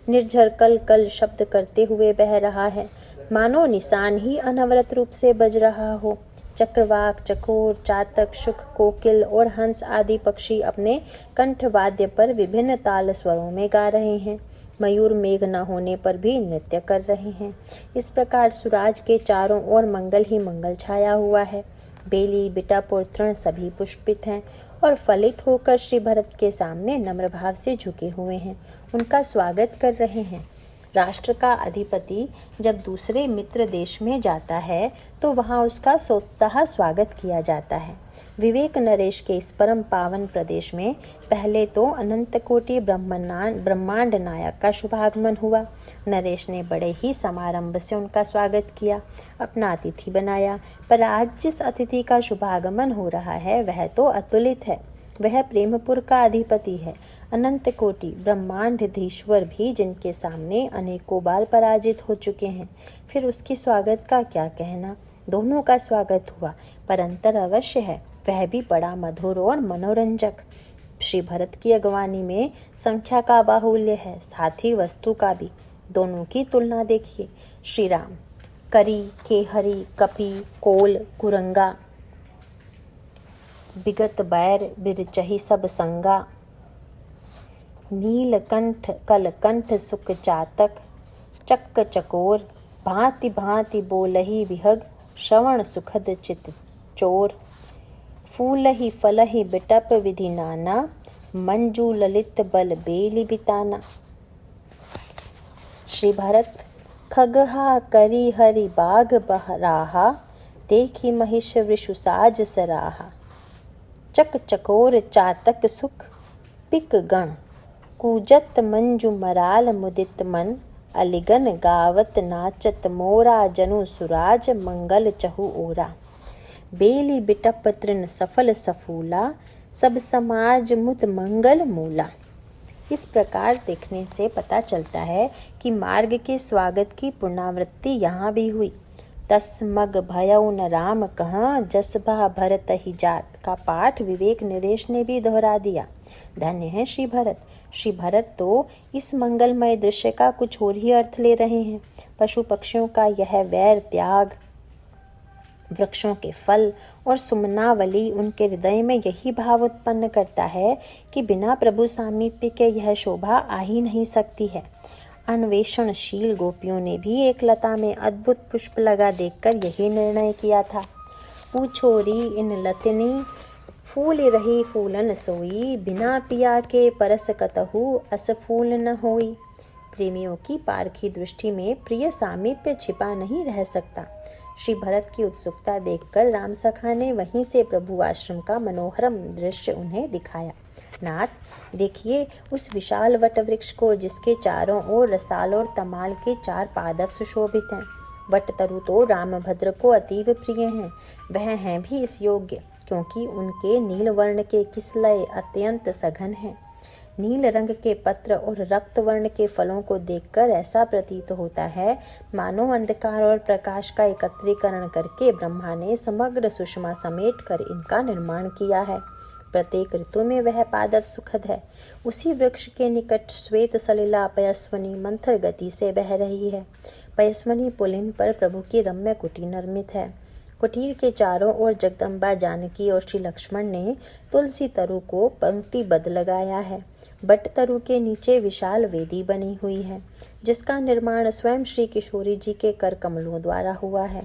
निर्झर कल कल शब्द करते हुए बह रहा है, मानो निशान ही अनवरत रूप से बज रहा हो। चक्रवाक, चकोर, चातक, शुक, कोकिल और हंस आदि पक्षी अपने कंठवाद्य पर विभिन्न ताल स्वरों में गा रहे हैं। मयूर मेघ न होने पर भी नृत्य कर रहे हैं। इस प्रकार सुराज के चारों ओर मंगल ही मंगल छाया हुआ है। बेली, बिटप और तृण सभी पुष्पित हैं और फलित होकर श्री भरत के सामने नम्र भाव से झुके हुए हैं, उनका स्वागत कर रहे हैं। राष्ट्र का अधिपति जब दूसरे मित्र देश में जाता है तो वहाँ उसका सोत्साह स्वागत किया जाता है। विवेक नरेश के इस परम पावन प्रदेश में पहले तो अनंत कोटि ब्रह्मांड नायक का शुभागमन हुआ। नरेश ने बड़े ही समारंभ से उनका स्वागत किया, अपना अतिथि बनाया। पर आज जिस अतिथि का शुभागमन हो रहा है वह तो अतुलित है। वह प्रेमपुर का अधिपति है। अनंत कोटि ब्रह्मांडधीश्वर भी जिनके सामने अनेकों बार पराजित हो चुके हैं, फिर उसकी स्वागत का क्या कहना। दोनों का स्वागत हुआ, पर अंतर अवश्य है, वह भी बड़ा मधुर और मनोरंजक। श्री भरत की अगवानी में संख्या का बाहुल्य है, साथ ही वस्तु का भी। दोनों की तुलना देखिए। श्री राम करी, केहरी, कपि, कोल, कुरंगा, बिगत बैर, बिरचही सब संगा। नीलकंठ, कलकंठ, सुख चातक, चक्क चकोर, भांति भांति बोलही विहग, श्रवण सुखद चित चोर। फूलहि फलहि बिटप विधि नाना, मंजू ललित बल बेली बिताना। श्री भरत खगहा करी हरि बाग बहराहा, देखी महिष वृषुसाज सराहा। चक चकोर चातक सुख पिक गण, कूजत मंजु मराल मुदित मन। अलिगन गावत नाचत मोरा, जनु सुराज मंगल चहु ओरा। बेली बिटप तृण सफल सफूला, सब समाज मुद मंगल मूला। इस प्रकार देखने से पता चलता है कि मार्ग के स्वागत की पुनरावृत्ति यहाँ भी हुई। तस मग भयउ न राम कहाँ, जस भा भरत ही जात का पाठ विवेक नरेश ने भी दोहरा दिया। धन्य है श्री भरत। श्री भरत तो इस मंगलमय दृश्य का कुछ और ही अर्थ ले रहे हैं। पशु पक्षियों का यह वैर त्याग, वृक्षों के फल और सुमनावली उनके हृदय में यही भाव उत्पन्न करता है कि बिना प्रभु सामीप्य के यह शोभा आ ही नहीं सकती है। अन्वेषणशील गोपियों ने भी एक लता में अद्भुत पुष्प लगा देखकर यही निर्णय किया था। पूछोरी इन लतनी, फूल रही फूलन सोई। बिना पिया के परस कतहु, अस फूल न होई। प्रेमियों की पारखी दृष्टि में प्रिय सामीप्य छिपा नहीं रह सकता। श्री भरत की उत्सुकता देखकर राम सखा ने वहीं से प्रभु आश्रम का मनोहरम दृश्य उन्हें दिखाया। नाथ, देखिए उस विशाल वट वृक्ष को, जिसके चारों ओर रसाल और तमाल के 4 पादप सुशोभित हैं। वट तरु तो रामभद्र को अतीव प्रिय हैं। वह हैं भी इस योग्य, क्योंकि उनके नील वर्ण के किसलय अत्यंत सघन हैं। नील रंग के पत्र और रक्त वर्ण के फलों को देखकर ऐसा प्रतीत होता है मानो अंधकार और प्रकाश का एकत्रीकरण करके ब्रह्मा ने समग्र सुषमा समेट कर इनका निर्माण किया है। प्रत्येक ऋतु में वह पादप सुखद है। उसी वृक्ष के निकट श्वेत सलिला पयस्वनी मंथर गति से बह रही है। पयस्वनी पुलिन पर प्रभु की रम्य कुटी निर्मित है। कुटीर के चारों ओर जगदम्बा जानकी और श्री लक्ष्मण ने तुलसी तरु को पंक्तिबद्ध लगाया है। बट तरु के नीचे विशाल वेदी बनी हुई है, जिसका निर्माण स्वयं श्री किशोरी जी के कर कमलों द्वारा हुआ है।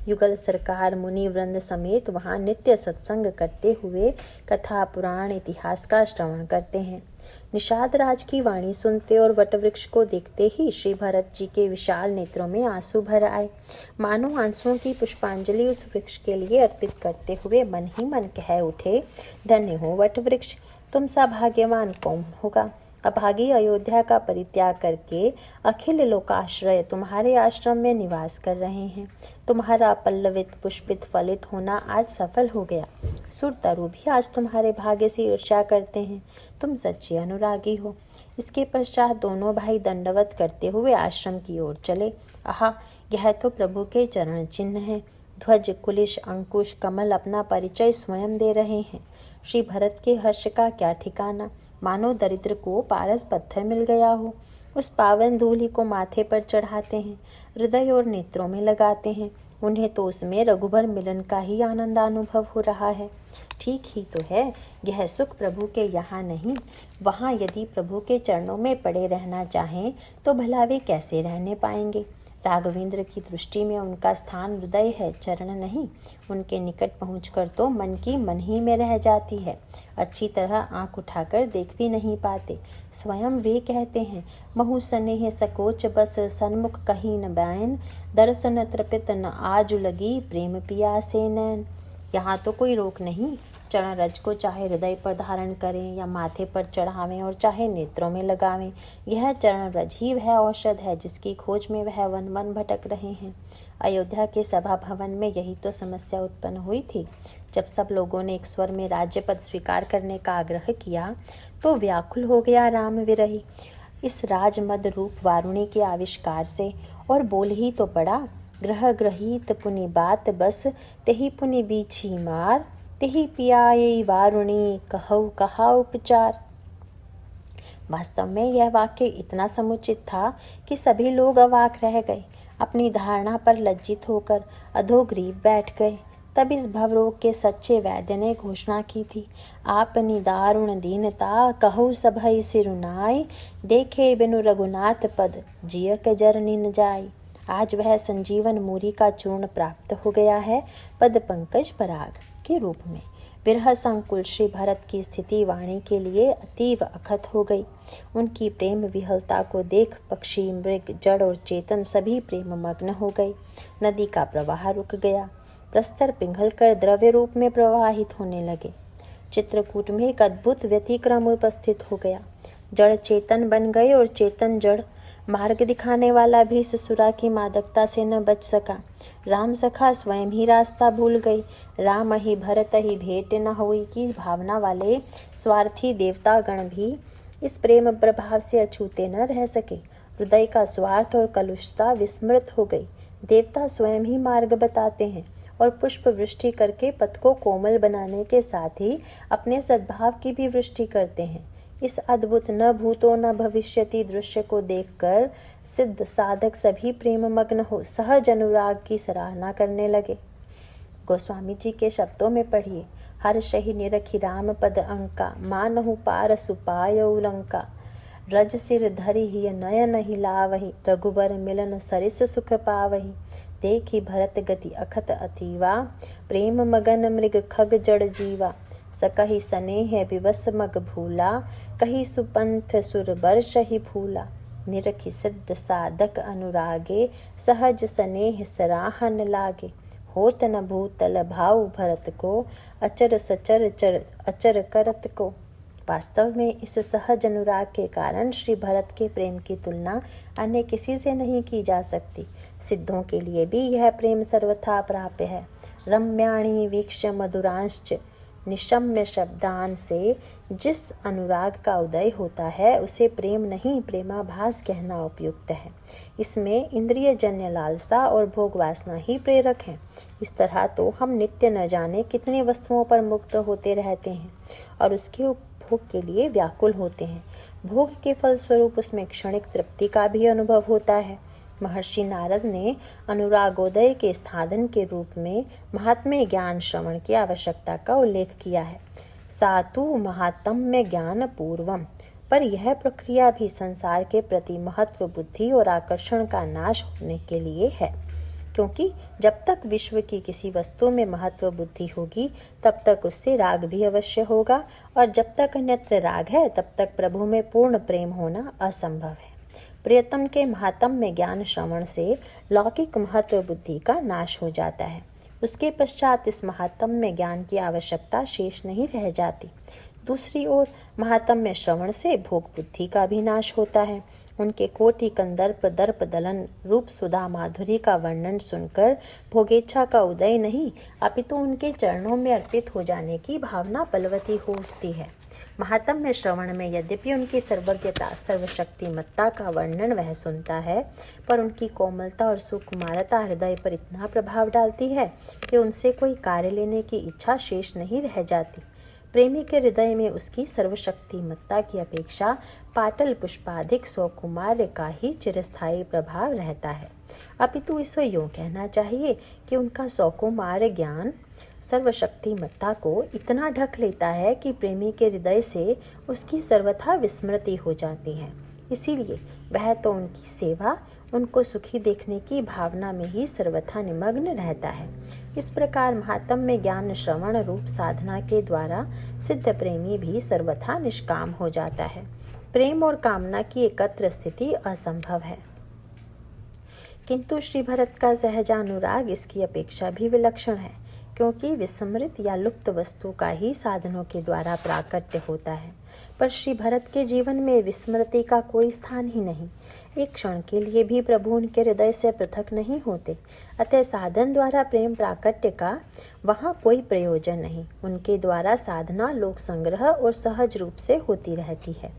युगल सरकार मुनि वृंद समेत वहां नित्य सत्संग करते हुए कथा पुराण इतिहास का श्रवण करते हैं। निषाद राज की वाणी सुनते और वटवृक्ष को देखते ही श्री भरत जी के विशाल नेत्रों में आंसू भर आए। मानो आंसुओं की पुष्पांजलि उस वृक्ष के लिए अर्पित करते हुए मन ही मन कह उठे, धन्य हो वटवृक्ष, तुम सा भाग्यवान कौन होगा। अभागी अयोध्या का परित्याग करके अखिल लोकाश्रय तुम्हारे आश्रम में निवास कर रहे हैं। तुम्हारा पल्लवित पुष्पित फलित होना आज सफल हो गया। सुर तरु भी आज तुम्हारे भाग्य से ईर्ष्या करते हैं। तुम सच्चे अनुरागी हो। इसके पश्चात दोनों भाई दंडवत करते हुए आश्रम की ओर चले। आहा, यह तो प्रभु के चरण चिन्ह है। ध्वज, कुलिश, अंकुश, कमल अपना परिचय स्वयं दे रहे हैं। श्री भरत के हर्ष का क्या ठिकाना। मानो दरिद्र को पारस पत्थर मिल गया हो। उस पावन धूलि को माथे पर चढ़ाते हैं, हृदय और नेत्रों में लगाते हैं। उन्हें तो उसमें रघुबर मिलन का ही आनंद अनुभव हो रहा है। ठीक ही तो है, यह सुख प्रभु के यहाँ नहीं, वहाँ यदि प्रभु के चरणों में पड़े रहना चाहें तो भला वे कैसे रहने पाएंगे। राघवेंद्र की दृष्टि में उनका स्थान हृदय है, चरण नहीं। उनके निकट पहुंचकर तो मन की मन ही में रह जाती है। अच्छी तरह आंख उठाकर देख भी नहीं पाते। स्वयं वे कहते हैं, महु स्नेह सकोच बस सन्मुख कहीं न बैन, दर्शन तृपित न आजु लगी प्रेम पिया से नैन। यहाँ तो कोई रोक नहीं। चरण रज को चाहे हृदय पर धारण करें या माथे पर चढ़ावें और चाहे नेत्रों में लगावें, यह चरण रज ही वह औषध है जिसकी खोज में वह वन वन भटक रहे हैं। अयोध्या के सभा भवन में यही तो समस्या उत्पन्न हुई थी। जब सब लोगों ने एक स्वर में राज्य पद स्वीकार करने का आग्रह किया तो व्याकुल हो गया राम विरही इस राजमद रूप वारुणी के आविष्कार से, और बोल ही तो पड़ा, ग्रह ग्रहीत पुनि बात बस, तेहि पुनि बीछी मार, तेहि पियाई वारुणी कहु कहा उपचार। वास्तव में यह वाक्य इतना समुचित था कि सभी लोग अवाक रह गए। अपनी धारणा पर लज्जित होकर अधोग्रीव बैठ गए। तब इस भवरोग के सच्चे वैद्य ने घोषणा की थी, आपनी दारुण दीनता कहु सभई सिरुनाई, देखे बिनु रघुनाथ पद जिय के जरनी न जाई। आज वह संजीवन मूरी का चूर्ण प्राप्त हो गया है, पद पंकज पराग के रूप में। विरह संकुल श्री भरत की स्थिति वाणी के लिए अतीव अखत हो गई। उनकी प्रेम विहलता को देख पक्षी, मृग, जड़ और चेतन सभी प्रेम मग्न हो गए। नदी का प्रवाह रुक गया। प्रस्तर पिघलकर द्रव्य रूप में प्रवाहित होने लगे। चित्रकूट में एक अद्भुत व्यतिक्रम उपस्थित हो गया। जड़ चेतन बन गए और चेतन जड़। मार्ग दिखाने वाला भी ससुरा की मादकता से न बच सका। राम सखा स्वयं ही रास्ता भूल गई। राम ही भरत ही भेंट न हुई की भावना वाले स्वार्थी देवतागण भी इस प्रेम प्रभाव से अछूते न रह सके। हृदय का स्वार्थ और कलुषता विस्मृत हो गई। देवता स्वयं ही मार्ग बताते हैं और पुष्प वृष्टि करके पथ को कोमल बनाने के साथ ही अपने सद्भाव की भी वृष्टि करते हैं। इस अद्भुत न भूतो न भविष्यति दृश्य को देखकर सिद्ध साधक सभी प्रेम मग्न हो सहज अनुराग की सराहना करने लगे। गोस्वामी जी के शब्दों में पढ़िए। हर्षहि निरखि राम पद अंका, मानहु पार सुपाय उलंका। रज सिर धरि हिय नयन ही लावहि, रघुबर मिलन सरिस सुख पावहि। देखी भरत गति अखत अतीवा, प्रेम मगन मृग खग जड़ जीवा। सकहि सनेह विवस मग भूला, कही सुपंथ सुर बर्ष ही फूला। निरखि सिद्ध साधक अनुरागे, सहज सनेह सराहन लागे। होत न भूतल भाव भरत को, अचर सचर अचर करत को। वास्तव में इस सहज अनुराग के कारण श्री भरत के प्रेम की तुलना अन्य किसी से नहीं की जा सकती। सिद्धों के लिए भी यह प्रेम सर्वथा प्राप्य है। रम्याणि वीक्ष्य मधुरांश्च, निशम्य शब्दान से जिस अनुराग का उदय होता है उसे प्रेम नहीं प्रेमाभास कहना उपयुक्त है। इसमें इंद्रिय जन्य लालसा और भोग वासना ही प्रेरक हैं। इस तरह तो हम नित्य न जाने कितने वस्तुओं पर मुक्त होते रहते हैं और उसके उपभोग के लिए व्याकुल होते हैं। भोग के फलस्वरूप उसमें क्षणिक तृप्ति का भी अनुभव होता है। महर्षि नारद ने अनुरागोदय के साधन के रूप में महात्म्य ज्ञान श्रवण की आवश्यकता का उल्लेख किया है। सातु महात्म्य ज्ञान पूर्वम, पर यह प्रक्रिया भी संसार के प्रति महत्व बुद्धि और आकर्षण का नाश होने के लिए है, क्योंकि जब तक विश्व की किसी वस्तु में महत्व बुद्धि होगी तब तक उससे राग भी अवश्य होगा, और जब तक अन्यत्र राग है तब तक प्रभु में पूर्ण प्रेम होना असंभव है। प्रियतम के महात्म्य ज्ञान श्रवण से लौकिक महत्व बुद्धि का नाश हो जाता है। उसके पश्चात इस महात्म्य ज्ञान की आवश्यकता शेष नहीं रह जाती। दूसरी ओर महात्म्य श्रवण से भोग बुद्धि का भी नाश होता है। उनके कोटि कंदर्प दर्प दलन रूप सुधा माधुरी का वर्णन सुनकर भोगेच्छा का उदय नहीं अपितु उनके चरणों में अर्पित हो जाने की भावना बलवती हो उठती है। महात्म्य श्रवण में यद्यपि उनकी सर्वज्ञता सर्वशक्तिमत्ता का वर्णन वह सुनता है, पर उनकी कोमलता और सुकुमारता हृदय पर इतना प्रभाव डालती है कि उनसे कोई कार्य लेने की इच्छा शेष नहीं रह जाती। प्रेमी के हृदय में उसकी सर्वशक्तिमत्ता की अपेक्षा पाटल पुष्पाधिक सौकुमार्य का ही चिरस्थायी प्रभाव रहता है। अपितु इसे यूँ कहना चाहिए कि उनका सौकुमार्य ज्ञान सर्वशक्तिमत्ता को इतना ढक लेता है कि प्रेमी के हृदय से उसकी सर्वथा विस्मृति हो जाती है। इसीलिए वह तो उनकी सेवा, उनको सुखी देखने की भावना में ही सर्वथा निमग्न रहता है। इस प्रकार महात्म्य ज्ञान श्रवण रूप साधना के द्वारा सिद्ध प्रेमी भी सर्वथा निष्काम हो जाता है। प्रेम और कामना की एकत्र स्थिति असंभव है, किंतु श्री भरत का सहजानुराग इसकी अपेक्षा भी विलक्षण है, क्योंकि विस्मृत या लुप्त वस्तु का ही साधनों के द्वारा प्राकट्य होता है। पर श्री भरत के जीवन में विस्मृति का कोई स्थान ही नहीं। एक क्षण के लिए भी प्रभु उनके हृदय से पृथक नहीं होते। अतः साधन द्वारा प्रेम प्राकट्य का वहाँ कोई प्रयोजन नहीं। उनके द्वारा साधना लोक संग्रह और सहज रूप से होती रहती है।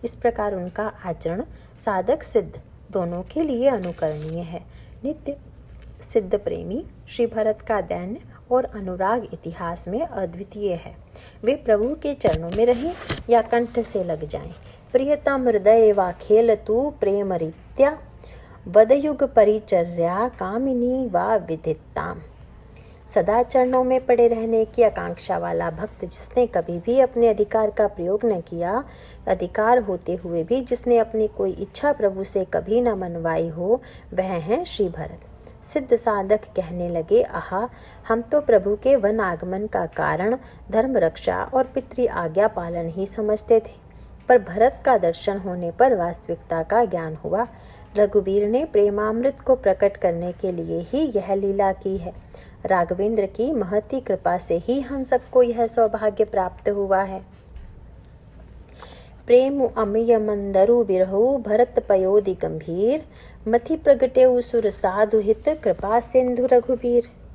इस प्रकार उनका आचरण साधक सिद्ध दोनों के लिए अनुकरणीय है। नित्य सिद्ध प्रेमी श्री भरत का दैन्य और अनुराग इतिहास में अद्वितीय है। वे प्रभु के चरणों में रहें या कंठ से लग जाएं। प्रियतम हृदय वा खेल तू प्रेम रीत्या, बदयुग परिचर्या कामिनी वा विदिताम। सदा चरणों में पड़े रहने की आकांक्षा वाला भक्त जिसने कभी भी अपने अधिकार का प्रयोग न किया, अधिकार होते हुए भी जिसने अपनी कोई इच्छा प्रभु से कभी न मनवाई हो, वह है श्री भरत। सिद्ध साधक कहने लगे, आहा, हम तो प्रभु के वन आगमन का कारण धर्म रक्षा और पितृ आज्ञा पालन ही समझते थे, पर भरत का दर्शन होने पर वास्तविकता का ज्ञान हुआ। रघुवीर ने प्रेमामृत को प्रकट करने के लिए ही यह लीला की है। राघवेंद्र की महती कृपा से ही हम सबको यह सौभाग्य प्राप्त हुआ है। प्रेम अमय मंदरु बिरहु भरत पयोधि गंभीर, मति प्रगटेउ सुर साधु हित कृपा सिंधु रघुबीर।